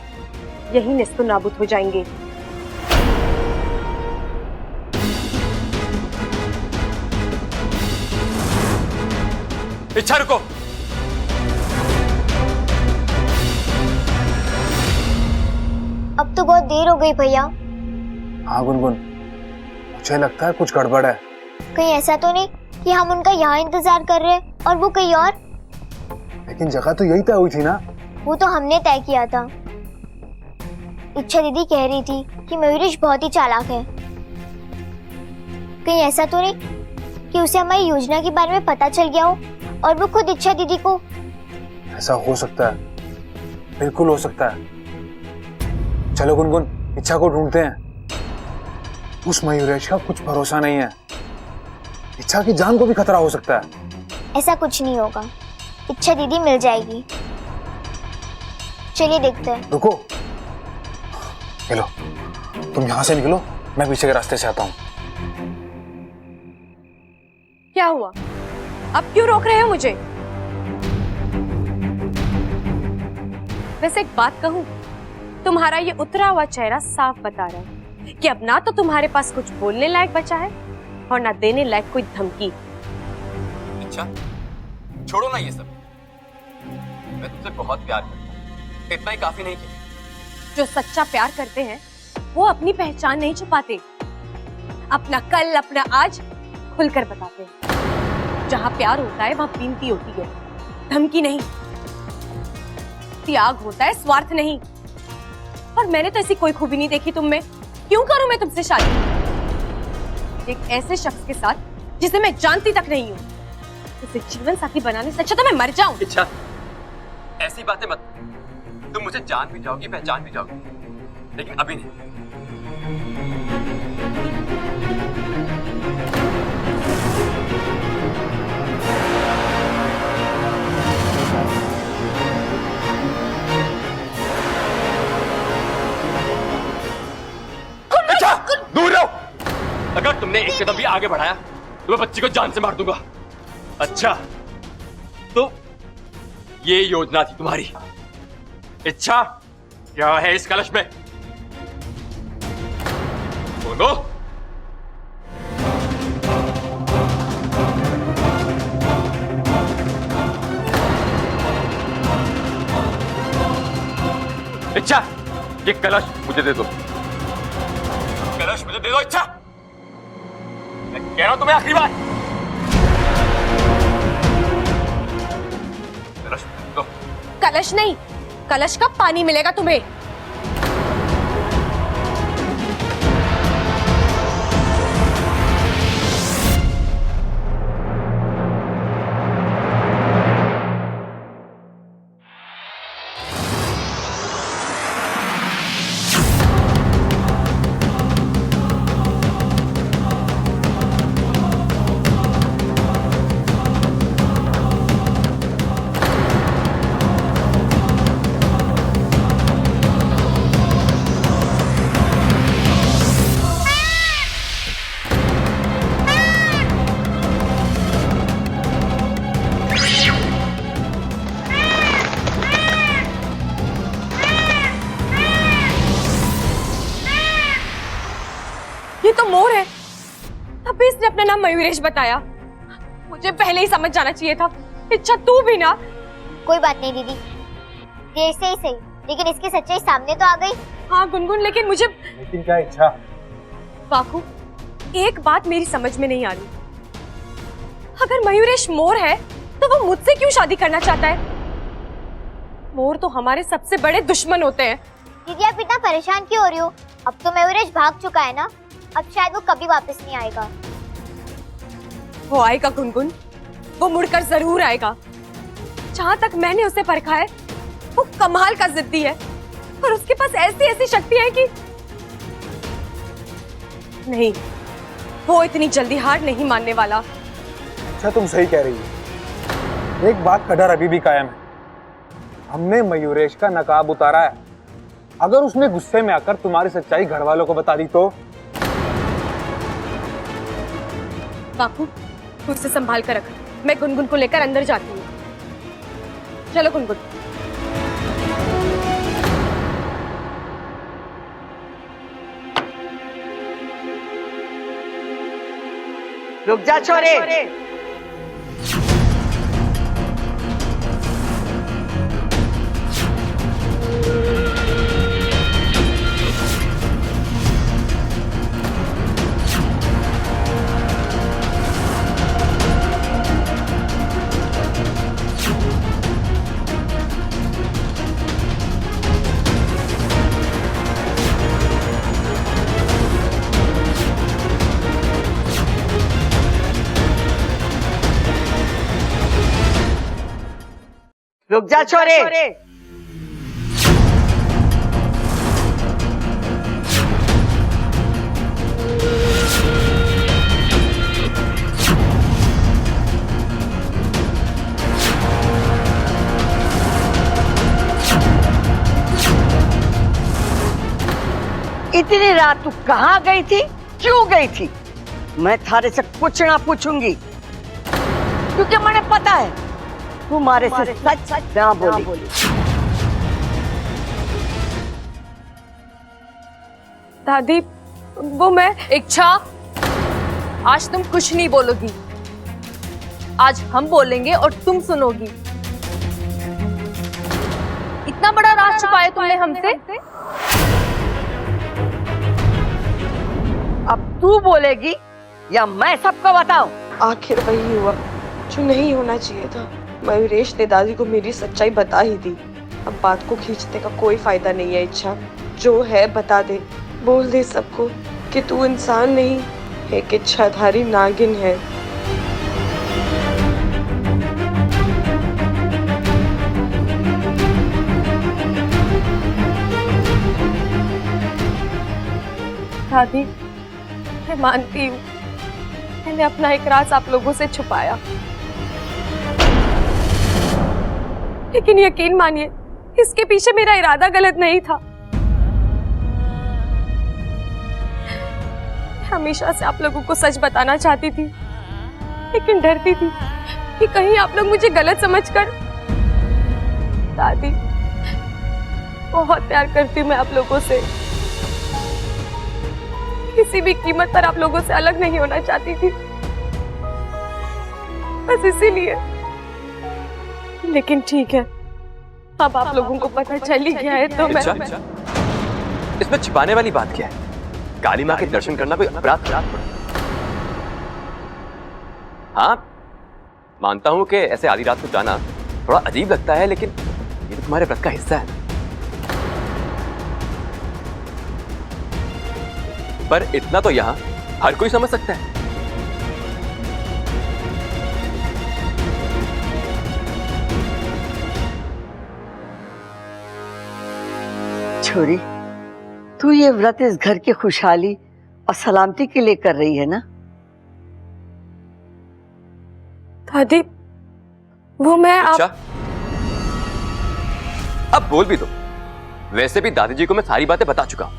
यही निस्तो नाबूद हो जाएंगे। इच्छा, रुको। अब तो बहुत देर हो गई भैया। हाँ गुनगुन, मुझे लगता है कुछ गड़बड़ है। कहीं ऐसा तो नहीं कि हम उनका यहाँ इंतजार कर रहे हैं और वो कहीं और? लेकिन जगह तो यही तय हुई थी ना। वो तो हमने तय किया था। इच्छा दीदी कह रही थी कि मयूरेश बहुत ही चालाक है। कहीं ऐसा तो नहीं कि उसे हमारी योजना के बारे में पता चल गया हो और वो खुद इच्छा दीदी को। ऐसा हो सकता है, बिल्कुल हो सकता है। चलो गुनगुन, इच्छा को ढूंढते हैं। उस मयूरेश का कुछ भरोसा नहीं है, इच्छा की जान को भी खतरा हो सकता है। ऐसा कुछ नहीं होगा, इच्छा दीदी मिल जाएगी। चलिए देखते हैं। रुको, चलो तुम यहाँ से निकलो, मैं पीछे के रास्ते से आता हूँ। क्या हुआ? अब क्यों रोक रहे हो मुझे? वैसे एक बात कहूं, तुम्हारा ये उतरा हुआ चेहरा साफ बता रहा है कि अब ना तो तुम्हारे पास कुछ बोलने लायक बचा है और ना देने लायक कोई धमकी। अच्छा, छोड़ो ना ये सब। मैं तुमसे बहुत प्यार करता हूँ, इतना ही काफी नहीं क्या? जो सच्चा प्यार करते हैं वो अपनी पहचान नहीं छुपाते, अपना कल अपना आज खुलकर बताते हैं। जहां प्यार होता है वहां बीनती होती है, धमकी नहीं। त्याग होता है, स्वार्थ नहीं। और मैंने तो ऐसी कोई खूबी नहीं देखी तुम में। क्यों करूं मैं तुमसे शादी एक ऐसे शख्स के साथ जिसे मैं जानती तक नहीं हूं? उसे जीवन साथी बनाने से अच्छा तो मैं मर जाऊं। इच्छा, ऐसी बातें मत। तुम मुझे जान भी जाओगी, पहचान भी जाओगी, लेकिन अभी नहीं। अच्छा, दूर रहो। अगर तुमने एक कदम भी आगे बढ़ाया तो मैं बच्ची को जान से मार दूंगा। अच्छा, तो ये योजना थी तुम्हारी। इच्छा, क्या है इस कलश में? बोलो। कैलाश मुझे दे दो, कैलाश मुझे दे दो इच्छा, मैं कह रहा हूं तुम्हें आखिरी बार। कैलाश दो। कलश नहीं, कलश का पानी मिलेगा तुम्हें। ये तो मोर है, तभी इसने अपना नाम मयूरेश बताया। मुझे पहले ही समझ जाना चाहिए था। इच्छा तू भी ना। कोई बात नहीं दीदी, देर से ही सही, लेकिन इसकी सच्चाई सामने तो आ गई। हाँ गुनगुन, लेकिन मुझे लेकिन क्या इच्छा? वाकू, एक बात मेरी समझ में नहीं आ रही। अगर मयूरेश मोर है तो वो मुझसे क्यों शादी करना चाहता है? मोर तो हमारे सबसे बड़े दुश्मन होते हैं। दीदी आप इतना परेशान क्यों हो रही हो? अब तो मयूरेश भाग चुका है ना, अब शायद वो कभी वापस नहीं आएगा। वो आएगा गुनगुन, वो मुड़कर जरूर आएगा। जहां तक मैंने उसे परखा है, वो कमाल का जिद्दी है और उसके पास ऐसी ऐसी शक्ति है कि नहीं, वो इतनी जल्दी हार नहीं मानने वाला। अच्छा तुम सही कह रही हो, एक बात का डर अभी भी कायम है। हमने मयूरेश का नकाब उतारा है, अगर उसने गुस्से में आकर तुम्हारी सच्चाई घर वालों को बता दी तो? बापू, तू उसे संभाल कर रख, मैं गुनगुन को लेकर अंदर जाती हूँ। चलो गुनगुन। रुक जा छोरे। रुक जा छोरे। इतनी रात तू कहाँ गई थी, क्यों गई थी? मैं थारे से कुछ ना पूछूंगी, क्योंकि मुझे पता है तुम्हारे से सच ना बोली। दादी, वो मैं इच्छा, आज तुम कुछ नहीं बोलोगी। आज हम बोलेंगे और तुम सुनोगी। इतना बड़ा राज छुपाया तुमने हमसे। अब तू बोलेगी या मैं सबको बताऊं? आखिर वही हुआ जो नहीं होना चाहिए था। मयूरेश ने दादी को मेरी सच्चाई बता ही दी। अब बात को खींचने का कोई फायदा नहीं है। इच्छा, जो है बता दे, बोल दे सबको कि तू इंसान नहीं, एक इच्छाधारी नागिन है। दादी, मैं मानती हूँ मैंने अपना एक राज आप लोगों से छुपाया, लेकिन यकीन मानिए इसके पीछे मेरा इरादा गलत नहीं था। हमेशा से आप लोगों को सच बताना चाहती थी, लेकिन डरती थी कि कहीं आप लोग मुझे गलत समझकर। दादी, बहुत प्यार करती हूँ मैं आप लोगों से, किसी भी कीमत पर आप लोगों से अलग नहीं होना चाहती थी, बस इसीलिए। लेकिन ठीक है, अब आप लोगों को पता चल ही गया है तो मैं इसमें छिपाने वाली बात क्या है? काली माँ के दर्शन करना कोई अपराध? हाँ, मानता हूं कि ऐसे आधी रात को जाना थोड़ा अजीब लगता है, लेकिन ये तो तुम्हारे व्रत का हिस्सा है। पर इतना तो यहां हर कोई समझ सकता है। छोरी, तू ये व्रत इस घर की खुशहाली और सलामती के लिए कर रही है ना? दादी, वो मैं अच्छा, अब बोल भी दो। वैसे भी दादी जी को मैं सारी बातें बता चुका हूं,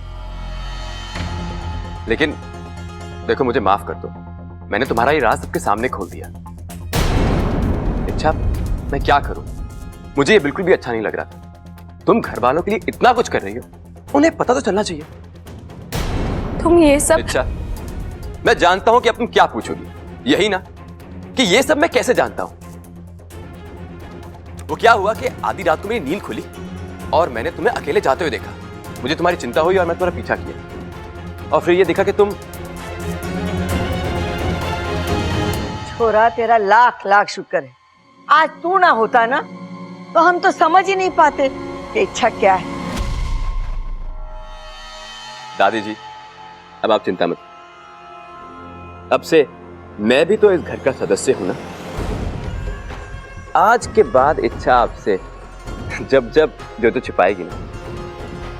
लेकिन देखो, मुझे माफ कर दो, मैंने तुम्हारा ये राज सबके सामने खोल दिया। अच्छा, मैं क्या करूं? मुझे ये बिल्कुल भी अच्छा नहीं लग रहा था। तुम घर वालों के लिए इतना कुछ कर रही हो, उन्हें पता तो चलना चाहिए। तुम ये सब... अच्छा, मैं जानता हूं कि अब तुम क्या पूछोगी, यही ना कि ये सब मैं कैसे जानता हूं। वो क्या हुआ कि आधी रात को मेरी नींद खुली और मैंने तुम्हें अकेले जाते हुए देखा। मुझे तुम्हारी चिंता हुई और मैं तुम्हारा पीछा किया, और फिर ये देखा कि तुम... छोरा, तेरा लाख लाख शुक्र है, आज तू ना होता ना तो हम तो समझ ही नहीं पाते कि इच्छा क्या है। दादी जी, अब आप चिंता मत, अब से मैं भी तो इस घर का सदस्य हूं ना। आज के बाद इच्छा आपसे जब जब जो तो छिपाएगी ना,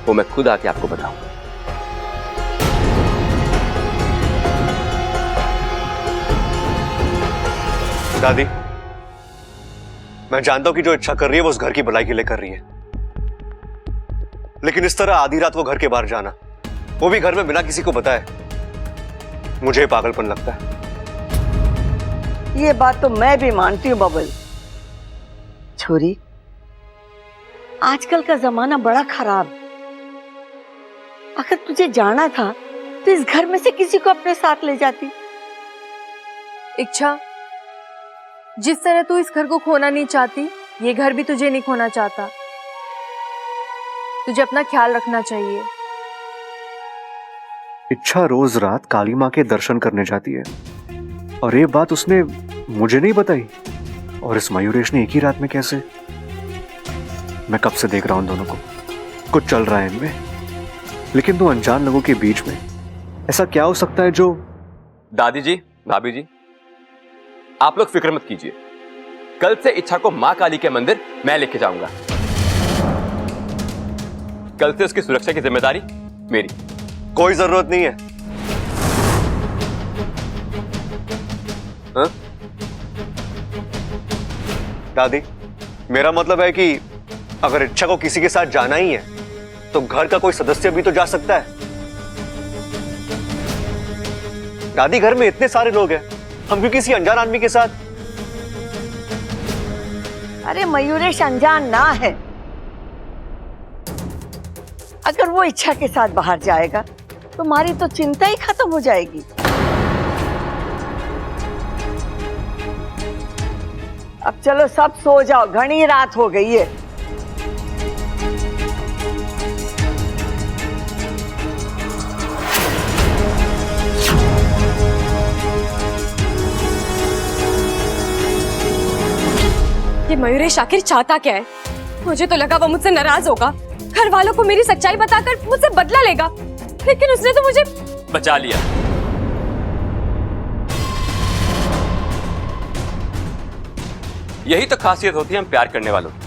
वो मैं खुद आके आपको बताऊंगा। दादी, मैं जानता हूं कि जो इच्छा कर रही है वो उस घर की भलाई के लिए कर रही है, लेकिन इस तरह आधी रात वो घर के बाहर जाना, वो भी घर में बिना किसी को बताए, मुझे पागलपन लगता है। ये बात तो मैं भी मानती हूँ बबल। छोरी, आजकल का जमाना बड़ा खराब। अगर तुझे जाना था तो इस घर में से किसी को अपने साथ ले जाती। इच्छा, जिस तरह तू इस घर को खोना नहीं चाहती, ये घर भी तुझे नहीं खोना चाहता। तुझे अपना ख्याल रखना चाहिए। इच्छा रोज रात काली माँ के दर्शन करने जाती है, और ये बात उसने मुझे नहीं बताई। और इस मयूरेश ने एक ही रात में कैसे? मैं कब से देख रहा हूं दोनों को, कुछ चल रहा है इनमें, लेकिन दो अनजान लोगों के बीच में ऐसा क्या हो सकता है जो... दादी जी, भाभी जी, आप लोग फिक्र मत कीजिए। कल से इच्छा को मां काली के मंदिर मैं लेके जाऊंगा। कल से उसकी सुरक्षा की जिम्मेदारी मेरी। कोई जरूरत नहीं है। हा? दादी, मेरा मतलब है कि अगर इच्छा को किसी के साथ जाना ही है तो घर का कोई सदस्य भी तो जा सकता है। दादी, घर में इतने सारे लोग हैं, हम क्यों किसी अनजान आदमी के साथ? अरे मयूरेश अनजान ना है। अगर वो इच्छा के साथ बाहर जाएगा तो हमारी तो चिंता ही खत्म हो जाएगी। अब चलो सब सो जाओ, घनी रात हो गई है। ये मयूरेश आखिर चाहता क्या है? मुझे तो लगा वो मुझसे नाराज होगा, घर वालों को मेरी सच्चाई बताकर मुझसे बदला लेगा, लेकिन उसने तो मुझे बचा लिया। यही तो खासियत होती है हम प्यार करने वालों की।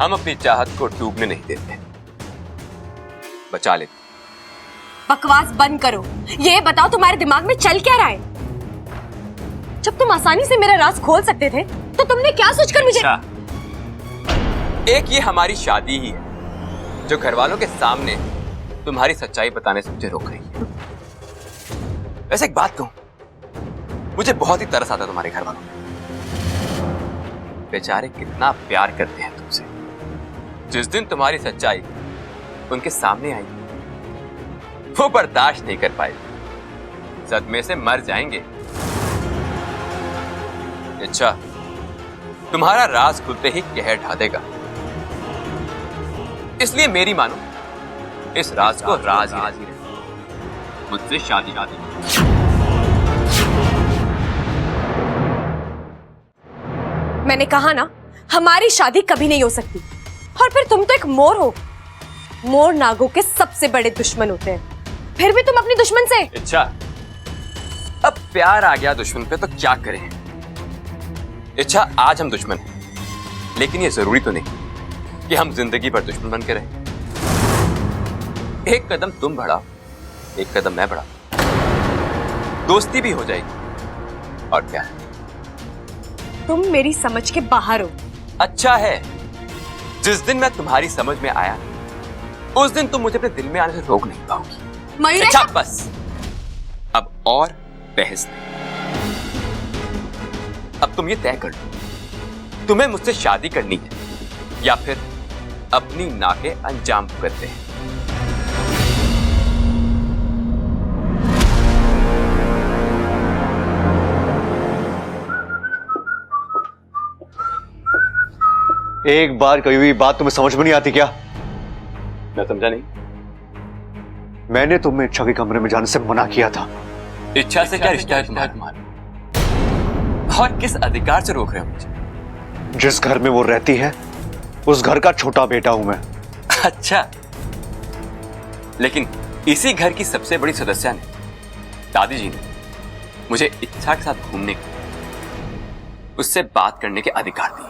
हम अपनी चाहत को डूबने नहीं देते, बचा लेते। बकवास बंद करो। ये बताओ तुम्हारे दिमाग में चल क्या रहा है? जब तुम आसानी से मेरा राज खोल सकते थे तो तुमने क्या सोचकर मुझे... अच्छा, एक ये हमारी शादी ही है जो घर वालों के सामने तुम्हारी सच्चाई बताने से मुझे रोक रही है। वैसे एक बात कहूं, मुझे बहुत ही तरस आता तुम्हारे घर वालों पे। बेचारे कितना प्यार करते हैं तुमसे। जिस दिन तुम्हारी सच्चाई उनके सामने आई, वो बर्दाश्त नहीं कर पाए, सदमे से मर जाएंगे। अच्छा, तुम्हारा राज खुलते ही कहर ढा देगा। इसलिए मेरी मानो इस राज को राज ही रहे। मुझसे शादी मैंने कहा ना, हमारी शादी कभी नहीं हो सकती। और फिर तुम तो एक मोर हो। मोर नागों के सबसे बड़े दुश्मन होते हैं, फिर भी तुम अपनी दुश्मन से। अच्छा, अब प्यार आ गया दुश्मन पे तो क्या करें। अच्छा, आज हम दुश्मन हैं, लेकिन ये जरूरी तो नहीं कि हम जिंदगी भर दुश्मन बन के रहें। एक कदम तुम बढ़ाओ, एक कदम मैं बढ़ाऊं, दोस्ती भी हो जाएगी। और क्या, तुम मेरी समझ के बाहर हो। अच्छा है, जिस दिन मैं तुम्हारी समझ में आया उस दिन तुम मुझे अपने दिल में आने से रोक नहीं पाओगी। मयूरेश, अच्छा बस, अब और बहस नहीं। अब तुम ये तय कर लो, तुम्हें मुझसे शादी करनी है या फिर अपनी नाके अंजाम भुगतते हैं। एक बार कही हुई बात तुम्हें समझ में नहीं आती क्या? मैं समझा नहीं। मैंने तुम्हें इच्छा के कमरे में जाने से मना किया था। इच्छा से क्या रिश्ता है तुम्हारा? और किस अधिकार से रोक रहे हो मुझे? जिस घर में वो रहती है उस घर का छोटा बेटा हूं मैं। अच्छा, लेकिन इसी घर की सबसे बड़ी सदस्य ने, दादी जी ने, मुझे इच्छा के साथ घूमने का, उससे बात करने के अधिकार दिए।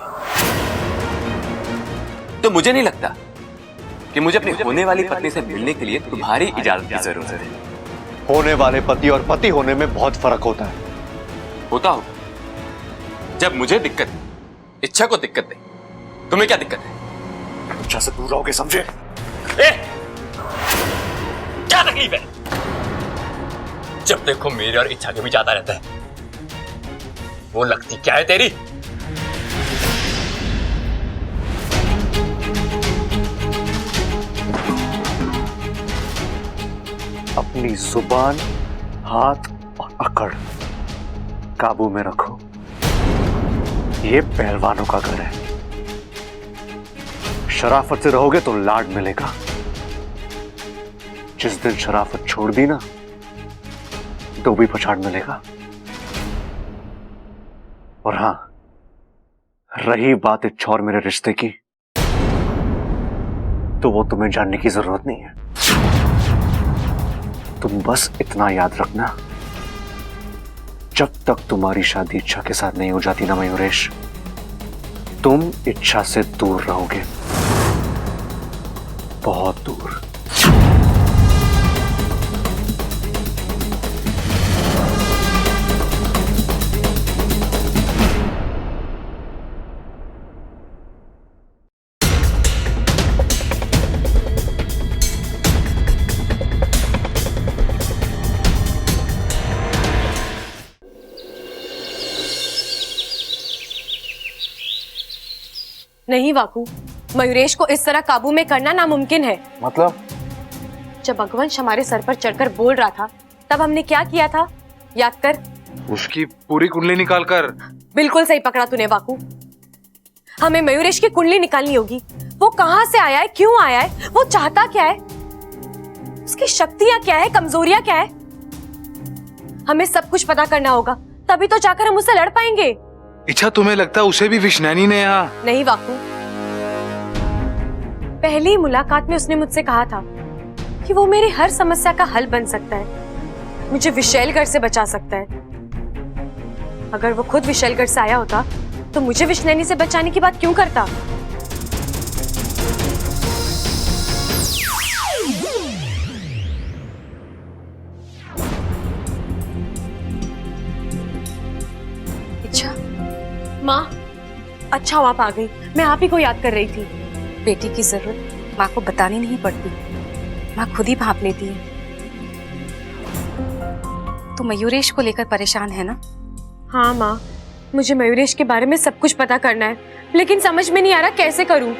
तो मुझे नहीं लगता कि मुझे अपनी होने वाली पत्नी से मिलने के लिए तुम्हारी इजाजत की जरूरत है। होने वाले पति और पति होने में बहुत फर्क होता है। होता हो, जब मुझे दिक्कत है, इच्छा को दिक्कत है, तुम्हें क्या दिक्कत है? इच्छा से दूर रहोगे, समझे? क्या तकलीफ है? जब देखो मेरे और इच्छा के भी जाता रहता है। वो लगती क्या है तेरी? अपनी जुबान, हाथ और अकड़ काबू में रखो। ये पहलवानों का घर है। शराफत से रहोगे तो लाड मिलेगा। जिस दिन शराफत छोड़ दी ना, तो भी पछाड़ मिलेगा। और हां, रही बात इच्छा और मेरे रिश्ते की, तो वो तुम्हें जानने की जरूरत नहीं है। तुम बस इतना याद रखना, जब तक तुम्हारी शादी इच्छा के साथ नहीं हो जाती ना मयूरेश, तुम इच्छा से दूर रहोगे, बहुत दूर। नहीं वाकू, मयूरेश को इस तरह काबू में करना नामुमकिन है। मतलब? जब अगवंश हमारे सर पर चढ़कर बोल रहा था, तब हमने क्या किया था, याद कर। उसकी पूरी कुंडली निकालकर। बिल्कुल सही पकड़ा तूने वाकू। हमें मयूरेश की कुंडली निकालनी होगी। वो कहां से आया है, क्यों आया है, वो चाहता क्या है, उसकी शक्तियां क्या है, कमजोरियां क्या है। हमें सब कुछ पता करना होगा, तभी तो जाकर हम उससे लड़ पाएंगे। इच्छा, तुम्हें लगता है उसे भी विष्णैनी ने यहाँ? नहीं वाकू, पहली मुलाकात में उसने मुझसे कहा था कि वो मेरी हर समस्या का हल बन सकता है, मुझे विशैलगढ़ से बचा सकता है। अगर वो खुद विशैलगढ़ से आया होता तो मुझे विष्णैनी से बचाने की बात क्यों करता? अच्छा माँ, अच्छा हुआ आप आ गई। मैं आप ही को याद कर रही थी। बेटी की जरूरत माँ को बतानी नहीं पड़ती, माँ खुद ही भाप लेती है। तो मयूरेश को लेकर परेशान है ना? हाँ माँ, मुझे मयूरेश के बारे में सब कुछ पता करना है, लेकिन समझ में नहीं आ रहा कैसे करूं।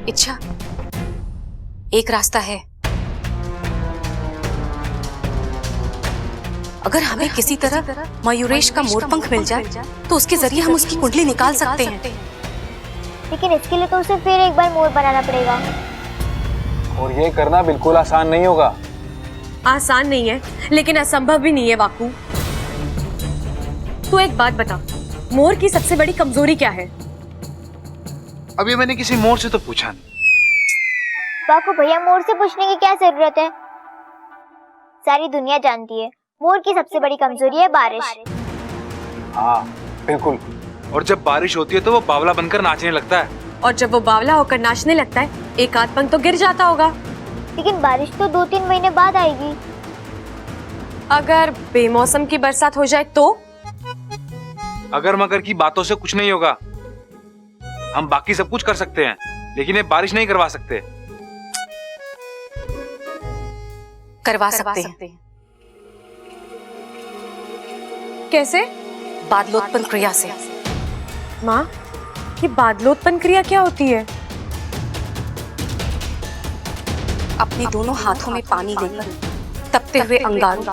इच्छा, एक रास्ता है। अगर हमें किसी तरह मयूरेश का मोरपंख मिल जाए तो उसके जरिए हम उसकी कुंडली निकाल सकते हैं। लेकिन इसके लिए तो उसे फिर एक बार मोर बनाना पड़ेगा। और ये करना बिल्कुल आसान नहीं होगा। आसान नहीं है लेकिन असंभव भी नहीं है वाकू। तू एक बात बता, मोर की सबसे बड़ी कमजोरी क्या है? अभी मैंने किसी मोर से तो पूछा नहीं। बाकू भैया, मोर से पूछने की क्या जरूरत है? सारी दुनिया जानती है मोर की सबसे बड़ी कमजोरी है बारिश। हाँ बिल्कुल। और जब बारिश होती है तो वो बावला बनकर नाचने लगता है। और जब वो बावला होकर नाचने लगता है एक आध पंख तो गिर जाता होगा। लेकिन बारिश तो 2-3 महीने बाद आएगी। अगर बेमौसम की बरसात हो जाए तो? अगर मगर की बातों से कुछ नहीं होगा। हम बाकी सब कुछ कर सकते हैं लेकिन ये बारिश नहीं करवा सकते। करवा सकते हैं। कैसे? बादलोत्पन्न क्रिया से। माँ, ये बादलोत्पन्न क्रिया क्या होती है? अपने दोनों हाथों में पानी लेकर तपते हुए अंगारों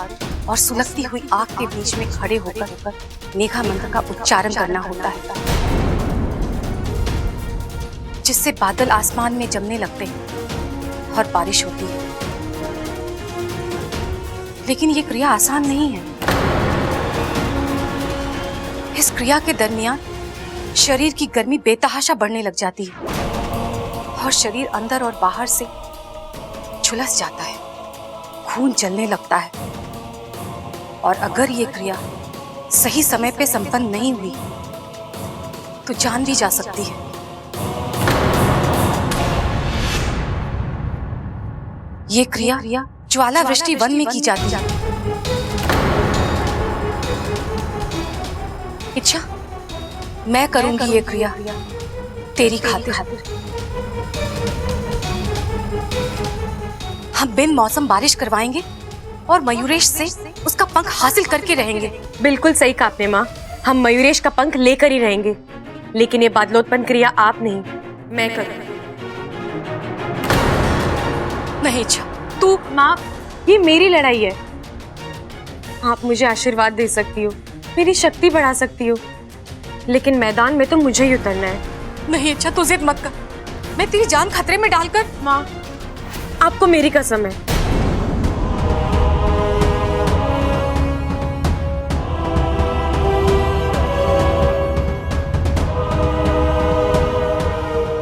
और सुलगती हुई आग के बीच में खड़े होकर मेघा मंत्र का उच्चारण करना होता है, जिससे बादल आसमान में जमने लगते हैं और बारिश होती है। लेकिन ये क्रिया आसान नहीं है। इस क्रिया के दरमियान शरीर की गर्मी बेतहाशा बढ़ने लग जाती है और शरीर अंदर और बाहर से झुलस जाता है, खून जलने लगता है। और अगर ये क्रिया सही समय पे संपन्न नहीं हुई तो जान भी जा सकती है। ये क्रिया ज्वाला वृष्टि वन में की जाती है। इच्छा, मैं करूंगी ये क्रिया तेरी खातिर। हम बिन मौसम बारिश करवाएंगे और मयूरेश से उसका पंख हासिल करके रहेंगे। बिल्कुल सही कहा आपने माँ, हम मयूरेश का पंख लेकर ही रहेंगे। लेकिन ये बादलोत्पन्न क्रिया आप नहीं, मैं करूंगी। नहीं इच्छा, तू। माँ, ये मेरी लड़ाई है। आप मुझे आशीर्वाद दे सकती हो, मेरी शक्ति बढ़ा सकती हो, लेकिन मैदान में तो मुझे ही उतरना है। नहीं इच्छा, तू जिद मत कर। मैं तेरी जान खतरे में डालकर। माँ, आपको मेरी कसम है।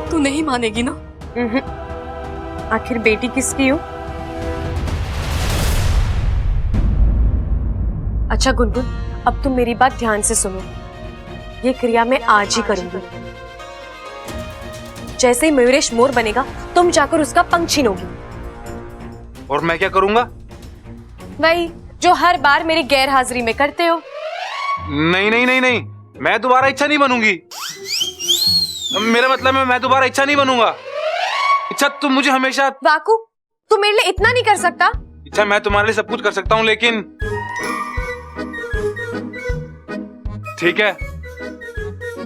तू नहीं मानेगी ना? आखिर बेटी किसकी हो? अच्छा गुनगुन, अब तुम मेरी बात ध्यान से सुनो। ये क्रिया मैं आज ही करूंगी। जैसे ही मयूरेश मोर बनेगा तुम जाकर उसका पंख छीनोगी। और मैं क्या करूंगा? वही जो हर बार मेरी गैर हाजिरी में करते हो। नहीं नहीं नहीं नहीं, मैं दोबारा इच्छा नहीं बनूंगी। मेरा मतलब है मैं दोबारा इच्छा नहीं बनूंगा। इच्छा, तुम मुझे हमेशा। वाकू, तू मेरे लिए इतना नहीं कर सकता? इच्छा, मैं तुम्हारे लिए सब कुछ कर सकता हूँ लेकिन। ठीक है,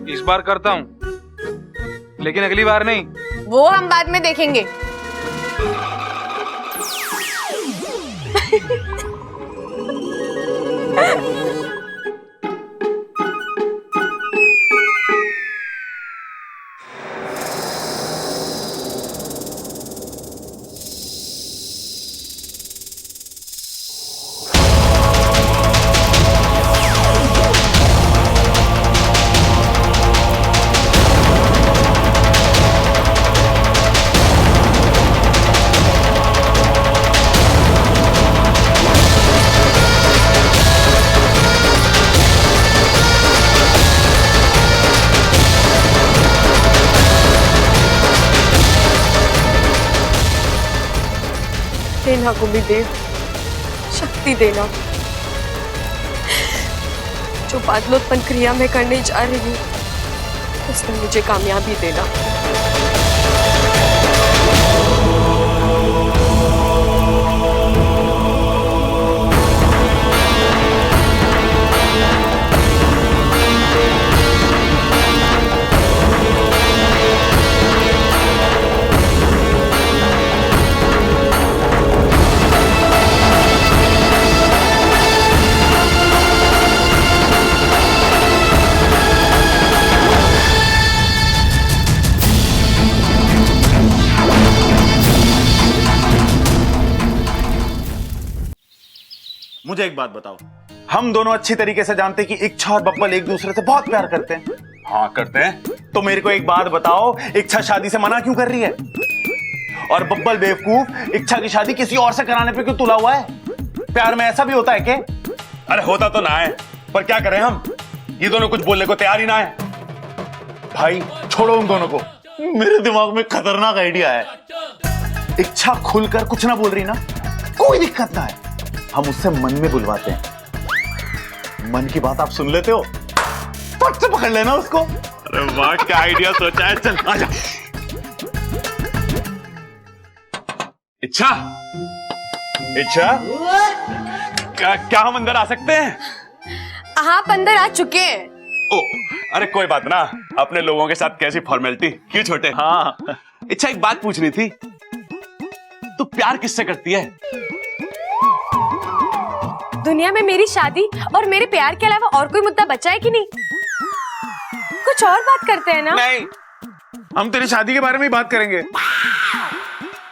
इस बार करता हूँ लेकिन अगली बार नहीं। वो हम बाद में देखेंगे। देना गुरुदेव, शक्ति देना। जो बादलोत्पन्न क्रिया में करने जा रही हूँ उसमें मुझे कामयाबी देना। मुझे एक बात बताओ, हम दोनों अच्छी तरीके से जानते हैं कि इच्छा और बब्बल एक दूसरे से बहुत प्यार करते हैं। हाँ करते हैं। तो मेरे को एक बात बताओ, इच्छा शादी से मना क्यों कर रही है? और बब्बल बेवकूफ इच्छा की शादी किसी और से कराने पे क्यों तुला हुआ है? प्यार में ऐसा भी होता है क्या? अरे होता तो ना है, पर क्या करें हम, ये दोनों कुछ बोलने को तैयार ही ना है। भाई छोड़ो उन दोनों को, मेरे दिमाग में खतरनाक आइडिया है। इच्छा खुलकर कुछ ना बोल रही ना, कोई दिक्कत ना है, हम उससे मन में बुलवाते हैं। मन की बात आप सुन लेते हो, फट से पकड़ लेना उसको। अरे वाह क्या आइडिया सोचा है, चल आजा। इच्छा, इच्छा क्या हम अंदर आ सकते हैं? आप अंदर आ चुके हैं। ओ, अरे कोई बात ना, अपने लोगों के साथ कैसी फॉर्मेलिटी, क्यों छोटे? हाँ इच्छा एक बात पूछनी थी, तू प्यार किससे करती है? दुनिया में मेरी शादी और मेरे प्यार के अलावा और कोई मुद्दा बचा है कि नहीं? कुछ और बात करते हैं ना? नहीं, हम तेरी शादी के बारे में ही बात करेंगे।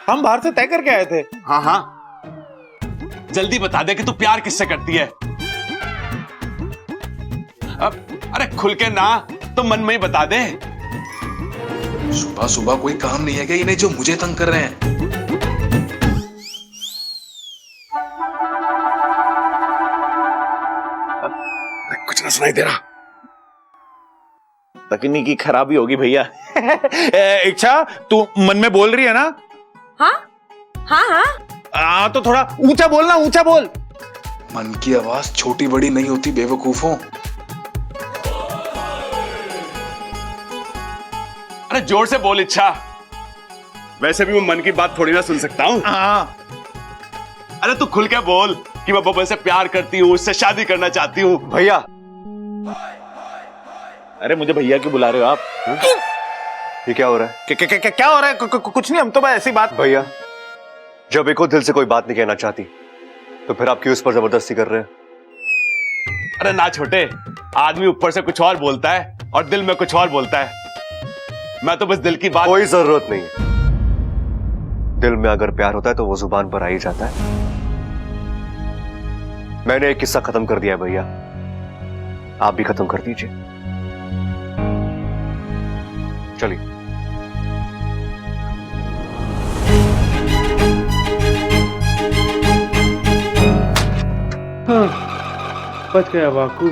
हम बाहर से तय करके आए थे। हाँ हाँ, जल्दी बता दे कि तू प्यार किससे करती है। अब अरे खुल के ना, तो मन में ही बता दे। सुबह सुबह कोई काम नहीं है क्या इन्हें जो मुझे तंग कर रहे हैं? कुछ ना सुनाई दे रहा, तकनीकी खराबी होगी भैया। इच्छा तू मन में बोल रही है ना? हाँ हाँ हाँ। तो थोड़ा ऊंचा बोलना, ऊंचा बोल। मन की आवाज छोटी बड़ी नहीं होती बेवकूफों। अरे जोर से बोल इच्छा, वैसे भी मैं मन की बात थोड़ी ना सुन सकता हूँ। अरे तू खुल के बोल कि मैं बब्बल से प्यार करती हूँ, उससे शादी करना चाहती हूँ। भैया, अरे मुझे भैया क्यों बुला रहे हो आप? ये क्या हो रहा है? क्या हो रहा है? कुछ नहीं, हम तो बस ऐसी बात। भैया जब एक दिल से कोई बात नहीं कहना चाहती तो फिर आप क्यों इस पर जबरदस्ती कर रहे हैं? अरे ना छोटे, आदमी ऊपर से कुछ और बोलता है और दिल में कुछ और बोलता है। मैं तो बस दिल की बात। कोई जरूरत नहीं है, दिल में अगर प्यार होता है तो वो जुबान पर आ ही जाता है। मैंने एक किस्सा खत्म कर दिया है भैया, आप भी खत्म कर दीजिए। चलिए। बच गया वाकू।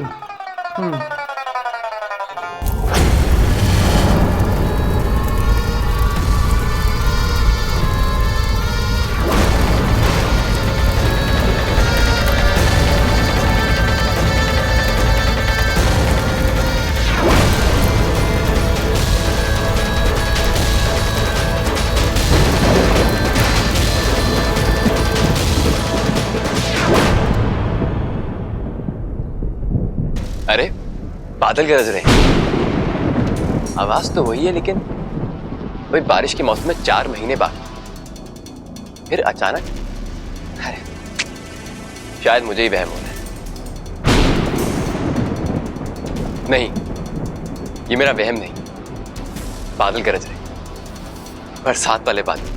अरे बादल गरज रहे हैं। आवाज तो वही है, लेकिन वही बारिश के मौसम में 4 महीने बाकी, फिर अचानक। अरे शायद मुझे ही वहम हो रहा है। नहीं, ये मेरा वहम नहीं, बादल गरज रहे, बरसात वाले बादल।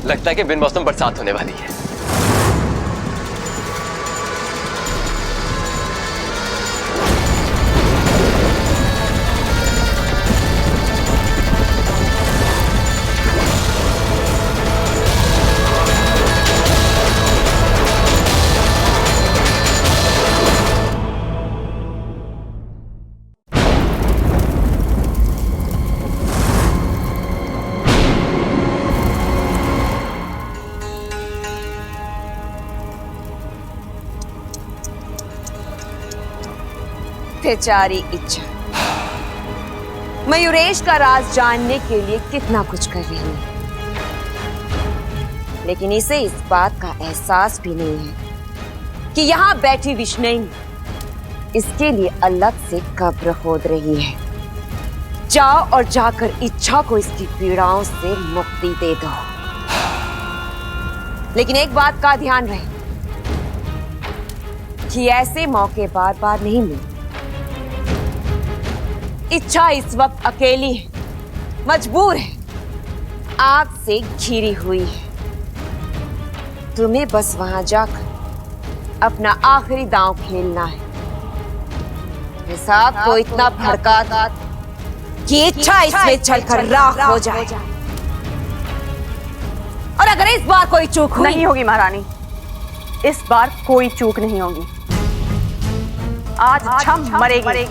लगता है कि बिन मौसम बरसात होने वाली है। बेचारी इच्छा मयूरेश का राज जानने के लिए कितना कुछ कर रही है, लेकिन इसे इस बात का एहसास भी नहीं है कि यहाँ बैठी विष्णु इसके लिए अलग से कब्र खोद रही है। जाओ और जाकर इच्छा को इसकी पीड़ाओं से मुक्ति दे दो। लेकिन एक बात का ध्यान रहे कि ऐसे मौके बार बार नहीं मिलते। इच्छा इस वक्त अकेली है, मजबूर है, आग से घिरी हुई है। तुम्हें बस वहां जाकर अपना आखिरी दांव खेलना है। हिसाब को इतना भड़का कि इच्छा इसमें चलकर राख हो जाए। और अगर इस बार कोई चूक हुई नहीं होगी महारानी, इस बार कोई चूक नहीं होगी। आज इच्छा मरेगी।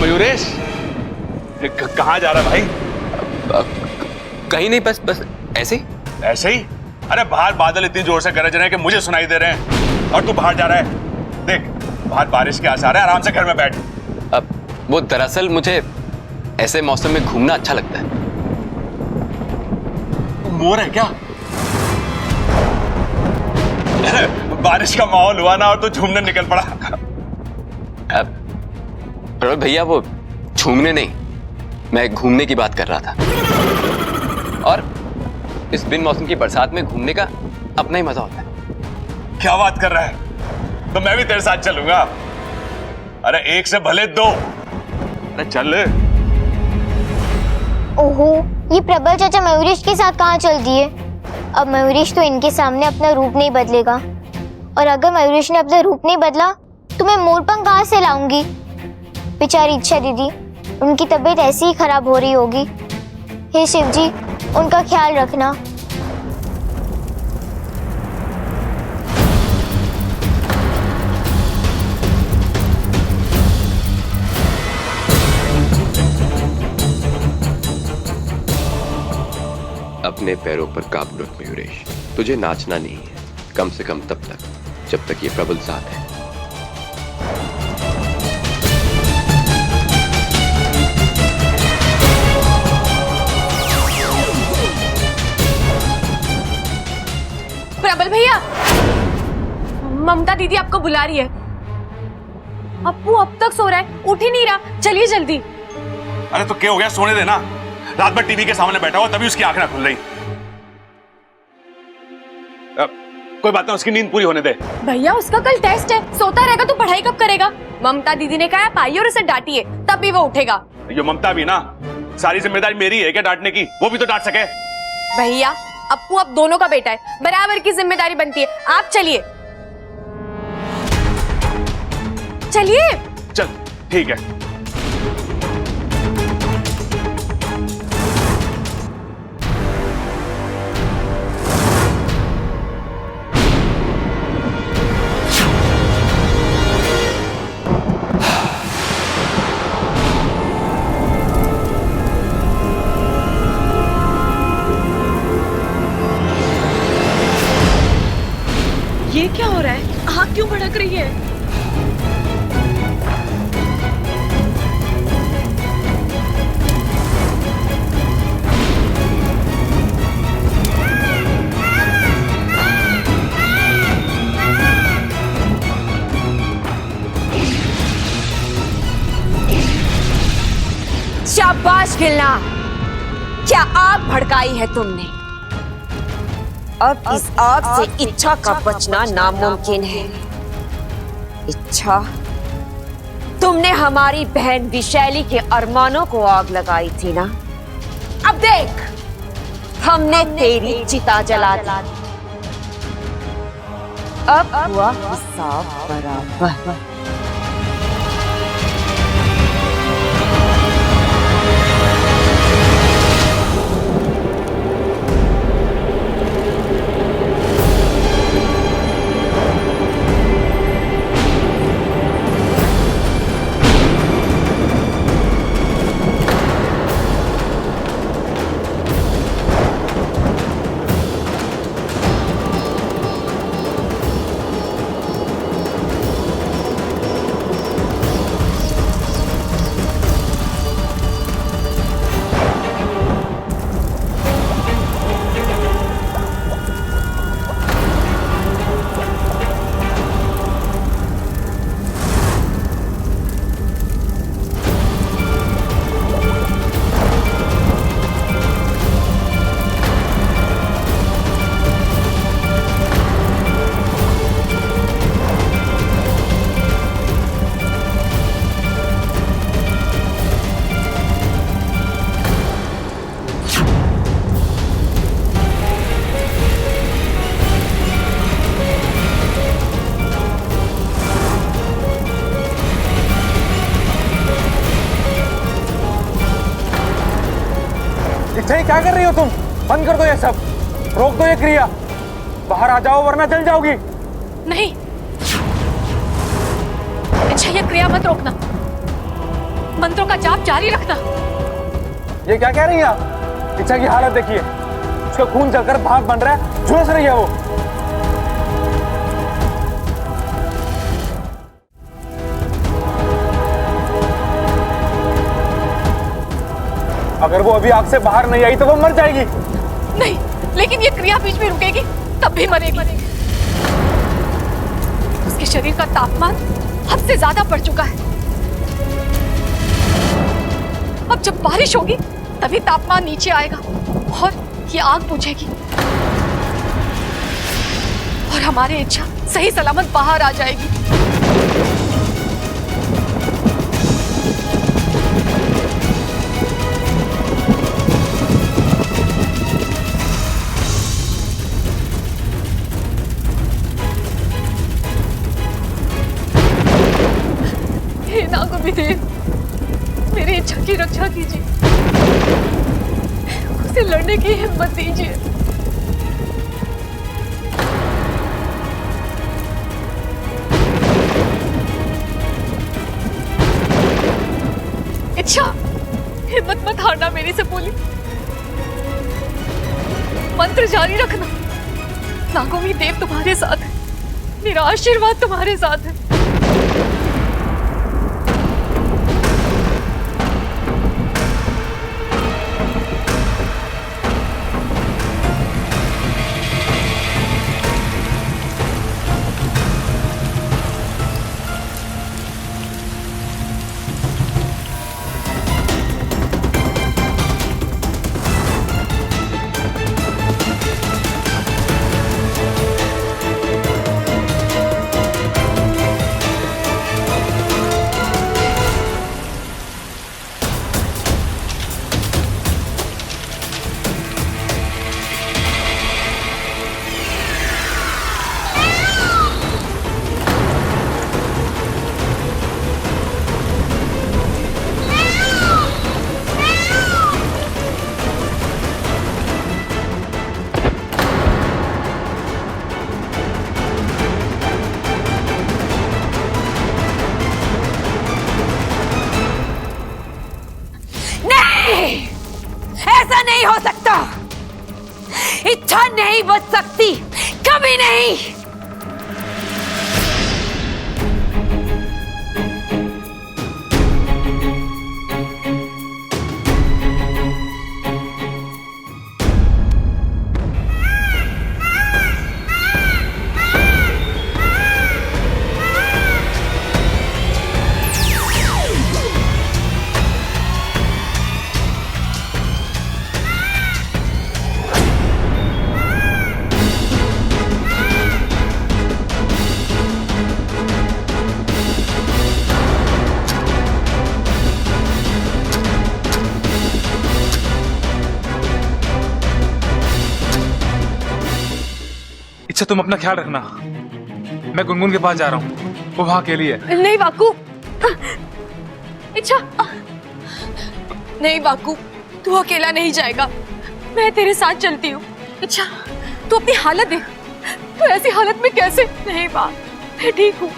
मयूरेश, कहाँ जा रहा है भाई? कहीं नहीं, बस बस ऐसे ही। ऐसे ही? अरे बाहर बादल इतनी जोर से गरज रहे हैं कि मुझे सुनाई दे रहे हैं, और तू बाहर जा रहा है। देख, बाहर बारिश के आसार है, आराम से घर में बैठ। अब वो दरअसल मुझे ऐसे मौसम में घूमना अच्छा लगता है। मोर है क्या? बारिश का माहौल हुआ ना और तू झूमने निकल पड़ा। अब प्रबल भैया, वो झूमने नहीं, मैं घूमने की बात कर रहा था। और इस बिन मौसम की बरसात में घूमने का अपना ही मजा होता है। क्या बात कर रहा है? तो मैं भी तेरे साथ चलूंगा। अरे एक से भले दो। अरे चल। ओहो, ये प्रबल चाचा मयूरेश के साथ कहाँ चल दिए? अब मयूरेश तो इनके सामने अपना रूप नहीं बदलेगा, और अगर मयूरेश ने अपना रूप नहीं बदला तो मैं मोरपंख कहाँ से लाऊंगी? बेचारी इच्छा दीदी, उनकी तबीयत ऐसी ही खराब हो रही होगी। हे शिव जी, उनका ख्याल रखना। अपने पैरों पर काबू रख मयूरेश, तुझे नाचना नहीं है, कम से कम तब तक जब तक ये प्रबल साथ है। प्रबल भैया, ममता दीदी आपको बुला रही है। अप्पू अब तक सो रहा है, उठ ही नहीं रहा, चलिए जल्दी। अरे तो क्या हो गया? सोने देना। रात भर टीवी के सामने बैठा हुआ, तभी उसकी आंखें ना खुल रही। कोई बात नहीं, उसकी नींद पूरी होने दे। भैया, उसका कल टेस्ट है, सोता रहेगा तो पढ़ाई कब करेगा? ममता दीदी ने कहा पाइए और उसे डांटिए, तभी वो उठेगा। ये ममता भी ना, सारी जिम्मेदारी मेरी है क्या डांटने की? वो भी तो डांट सके। भैया, अप्पू अब दोनों का बेटा है, बराबर की जिम्मेदारी बनती है। आप चलिए चलिए। चल ठीक है। ये क्या हो रहा है? आग क्यों भड़क रही है? शाबाश खिलना, क्या आग भड़काई है तुमने। अब इस आग से इच्छा का बचना नामुमकिन है। इच्छा, तुमने हमारी बहन विशैली के अरमानों को आग लगाई थी ना? अब देख, हमने तेरी चिता जला दी। अब हुआ हिसाब बराबर। इच्छा ये क्या कर रही हो तुम? बंद कर दो ये सब, रोक दो ये क्रिया, बाहर आ जाओ वरना जल जाओगी। नहीं, इच्छा ये क्रिया मत रोकना, मंत्रों का जाप जारी रखना। ये क्या कह रही हैं आप? इच्छा की हालत देखिए, उसका खून जलकर भाग बन रहा है, झुलस रही है वो। अगर वो अभी आग से बाहर नहीं आई तो वो मर जाएगी। नहीं, लेकिन ये क्रिया बीच में रुकेगी तब भी मरेगी। उसके शरीर का तापमान हद से ज्यादा बढ़ चुका है। अब जब बारिश होगी तभी तापमान नीचे आएगा और ये आग बुझेगी और हमारी इच्छा सही सलामत बाहर आ जाएगी। हे नागोविदेव, मेरी इच्छा की रक्षा कीजिए, उसे लड़ने की हिम्मत दीजिए। इच्छा, हिम्मत मत हारना, मेरी से बोली, मंत्र जारी रखना। नागोवी देव तुम्हारे साथ है, मेरा आशीर्वाद तुम्हारे साथ है। ऐसा नहीं हो सकता, इच्छा नहीं बच सकती, कभी नहीं। इच्छा तुम अपना ख्याल रखना, मैं गुनगुन के पास जा रहा हूँ, वो वहां अकेली है। नहीं वाकू, इच्छा, नहीं वाकू, तू अकेला नहीं जाएगा, मैं तेरे साथ चलती हूँ। इच्छा, तू अपनी हालत देख, तू ऐसी हालत में कैसे? नहीं माँ, मैं ठीक हूँ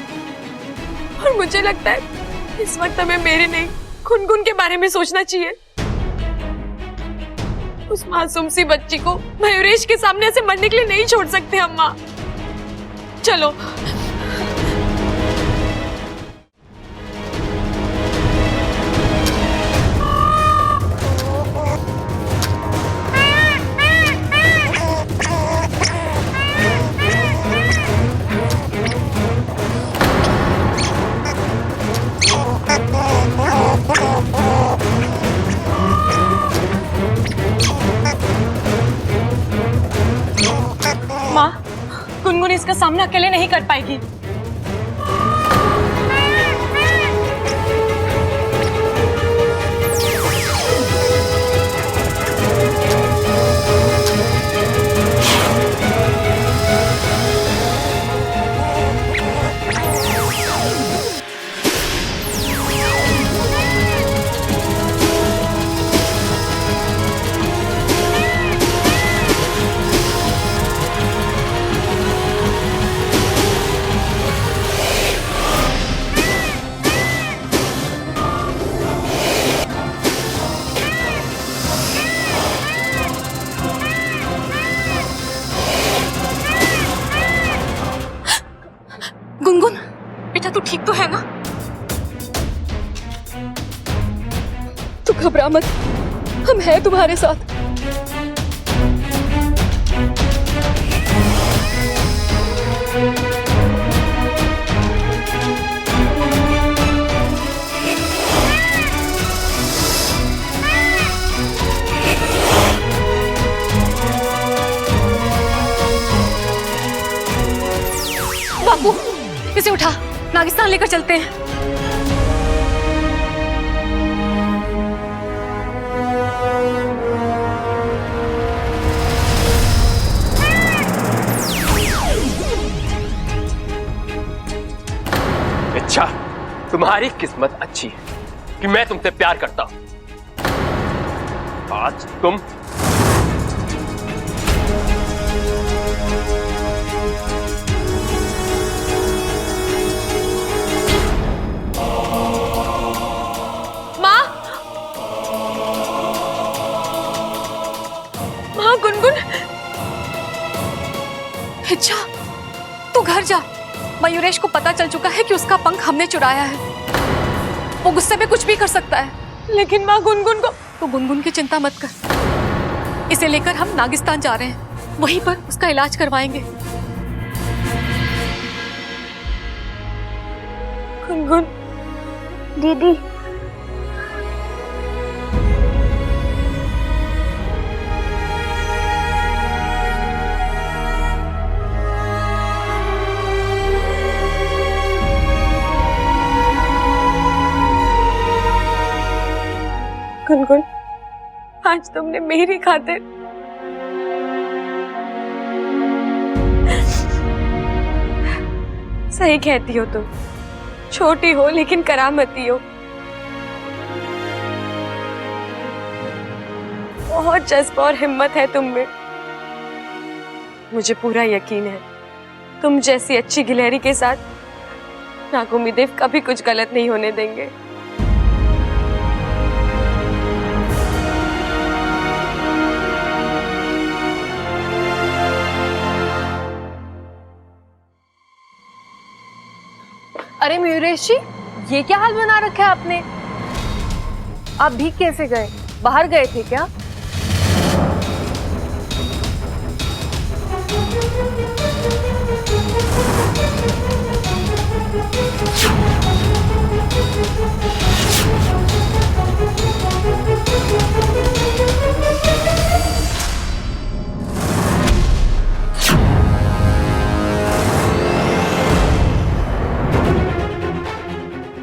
और मुझे लगता है इस वक्त हमें मेरे नहीं गुनगुन के बारे में सोचना चाहिए। उस मासूम सी बच्ची को मयूरेश के सामने ऐसे मरने के लिए नहीं छोड़ सकते हम माँ। चलो। माँ, गुनगुन इसका सामना अकेले नहीं कर पाएगी। तू घबरा मत, हम हैं तुम्हारे साथ। बापू, इसे उठा, नागिस्तान लेकर चलते हैं। अच्छा, तुम्हारी किस्मत अच्छी है कि मैं तुमसे प्यार करता हूं। आज तुम गुनगुन, अच्छा, तू घर जा। मयूरेश को पता चल चुका है कि उसका पंख हमने चुराया है। वो गुस्से में कुछ भी कर सकता है। लेकिन माँ गुनगुन को... तो गुनगुन की चिंता मत कर। इसे लेकर हम नागिस्तान जा रहे हैं, वहीं पर उसका इलाज करवाएंगे। गुनगुन दीदी, गुनगुन, आज तुमने मेरी खातिर सही कहती हो तुम। छोटी हो लेकिन करामती हो। बहुत जज्बा और हिम्मत है तुम में। मुझे पूरा यकीन है तुम जैसी अच्छी गिलहरी के साथ नागुमिदेव कभी कुछ गलत नहीं होने देंगे। अरे मयूरेश जी, ये क्या हाल बना रखा है आपने? आप भीग कैसे गए? बाहर गए थे क्या?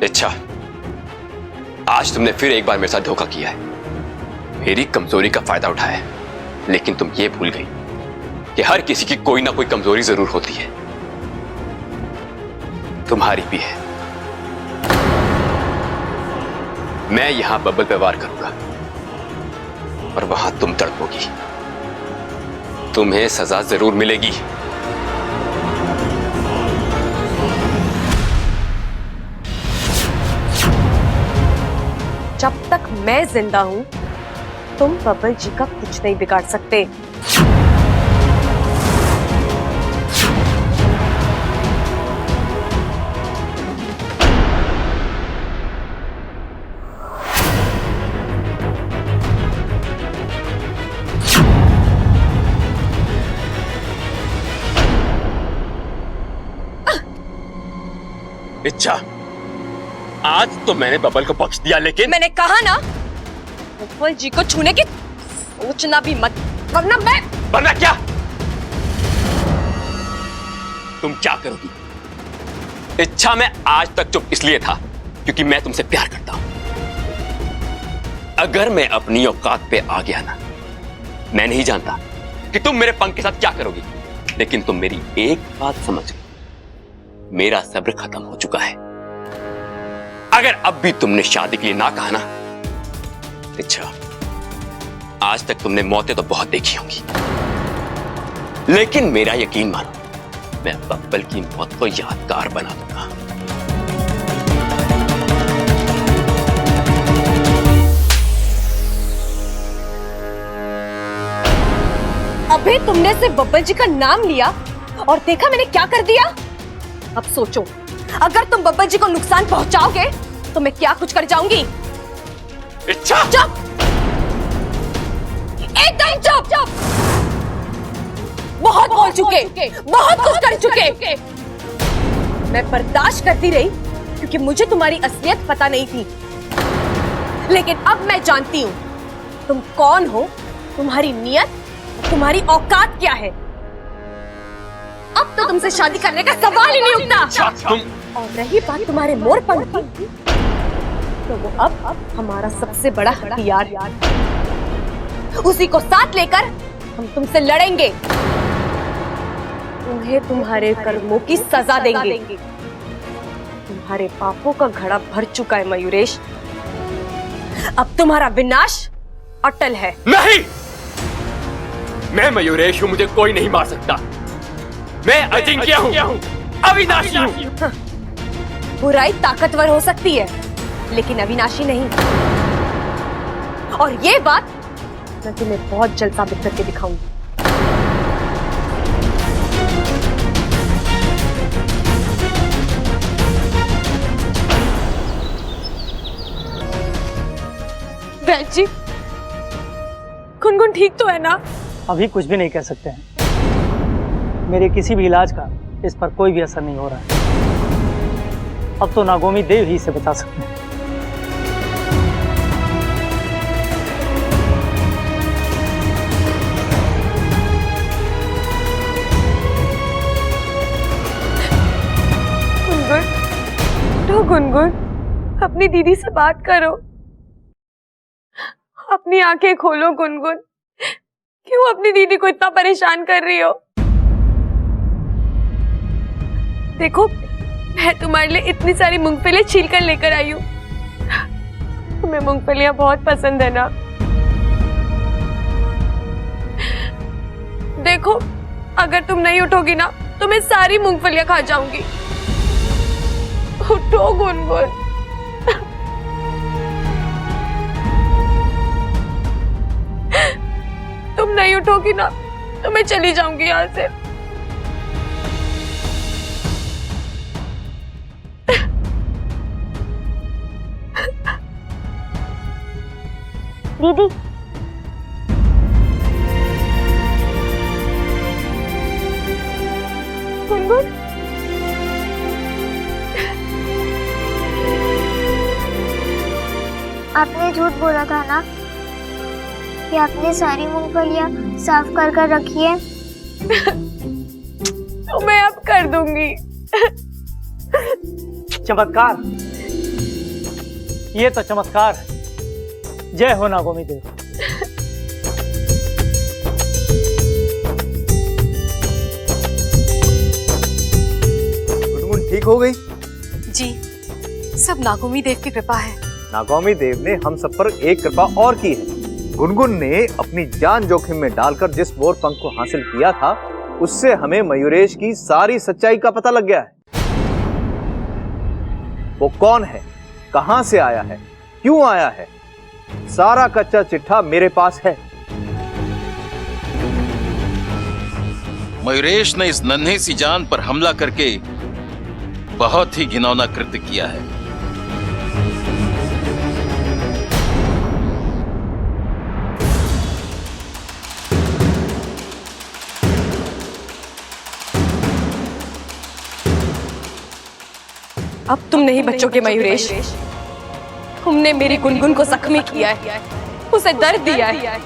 अच्छा, आज तुमने फिर एक बार मेरे साथ धोखा किया है, मेरी कमजोरी का फायदा उठाया है। लेकिन तुम ये भूल गई कि हर किसी की कोई ना कोई कमजोरी जरूर होती है, तुम्हारी भी है। मैं यहां बबल पे वार करूंगा और वहां तुम तड़पोगी। तुम्हें सजा जरूर मिलेगी। जब तक मैं जिंदा हूं तुम बबल जी का कुछ नहीं बिगाड़ सकते। इच्छा, आज तो मैंने बबल को बख्श दिया, लेकिन मैंने कहा ना बबल जी को छूने की सोचना भी मत, वरना क्या? तुम क्या करोगी? इच्छा, मैं आज तक चुप इसलिए था क्योंकि मैं तुमसे प्यार करता हूं। अगर मैं अपनी औकात पे आ गया ना, मैं नहीं जानता कि तुम मेरे पंख के साथ क्या करोगी, लेकिन तुम मेरी एक बात समझ लो, मेरा सब्र खत्म हो चुका है। अगर अब भी तुमने शादी के लिए ना कहा ना, अच्छा, आज तक तुमने मौतें तो बहुत देखी होंगी, लेकिन मेरा यकीन मानो, मैं बब्बल की मौत को यादगार बना दूंगा। अबे तुमने सिर्फ बब्बल जी का नाम लिया और देखा मैंने क्या कर दिया। अब सोचो, अगर तुम बब्बल जी को नुकसान पहुंचाओगे तो मैं क्या कुछ कर जाऊंगी। इच्छा चुप, एकदम चुप। बहुत बोल चुके, बहुत कुछ कर चुके। मैं बर्दाश्त करती रही क्योंकि मुझे तुम्हारी असलियत पता नहीं थी, लेकिन अब मैं जानती हूँ तुम कौन हो, तुम्हारी नियत, तुम्हारी औकात क्या है। अब तो तुमसे शादी करने का सवाल ही नहीं उठता। और रही बात तुम्हारे मोरपंख की, तो वो अब हमारा सबसे बड़ा हथियार, उसी को साथ लेकर हम तुमसे लड़ेंगे, तुम्हें तुम्हारे कर्मों की सजा देंगे। तुम्हारे पापों का घड़ा भर चुका है मयूरेश, अब तुम्हारा विनाश अटल है। नहीं, मैं मयूरेश हूं, मुझे कोई नहीं मार सकता। मैं अजिंक्य हूं, अविनाशी हूं। बुराई ताकतवर हो सकती है लेकिन अविनाशी नहीं, और ये बात मैं तुम्हें बहुत जल्द साबित करके दिखाऊंगी। बहन जी, गुनगुन ठीक तो है ना? अभी कुछ भी नहीं कह सकते हैं। मेरे किसी भी इलाज का इस पर कोई भी असर नहीं हो रहा है। अब तो नागोमी देव ही इसे बचा सकते हैं। गुनगुन, तो गुनगुन अपनी दीदी से बात करो, अपनी आंखें खोलो गुनगुन। क्यों अपनी दीदी को इतना परेशान कर रही हो? देखो, मैं तुम्हारे लिए इतनी सारी मूंगफलियां छील कर लेकर आई हूँ। तुम्हें मूंगफलियां बहुत पसंद है ना? देखो, अगर तुम नहीं उठोगी ना तो मैं सारी मूंगफलियां खा जाऊंगी। उठो गुनगुन। तुम नहीं उठोगी ना तो मैं चली जाऊंगी यहाँ से। दीदी, गुनगुन, आपने झूठ बोला था ना कि आपने सारी मूंगफलियां साफ कर कर रखी है। तो मैं अब कर दूंगी। चमत्कार, ये तो चमत्कार है। जय हो नागोमी देव। गुनगुन ठीक हो गई? जी, सब नागोमी देव की कृपा है। नागोमी देव ने हम सब पर एक कृपा और की है। गुनगुन ने अपनी जान जोखिम में डालकर जिस मोरपंख को हासिल किया था, उससे हमें मयूरेश की सारी सच्चाई का पता लग गया है। वो कौन है, कहां से आया है, क्यों आया है, सारा कच्चा चिट्ठा मेरे पास है। मयूरेश ने इस नन्ही सी जान पर हमला करके बहुत ही घिनौना कृत्य किया है। अब तुम नहीं बचोगे मयूरेश। तुमने मेरी गुनगुन को जख्मी किया है, उसे दर्द दिया है।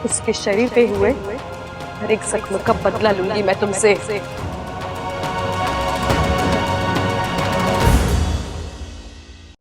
उसके शरीर पे हुए हर एक जख्म का बदला लूंगी मैं तुमसे।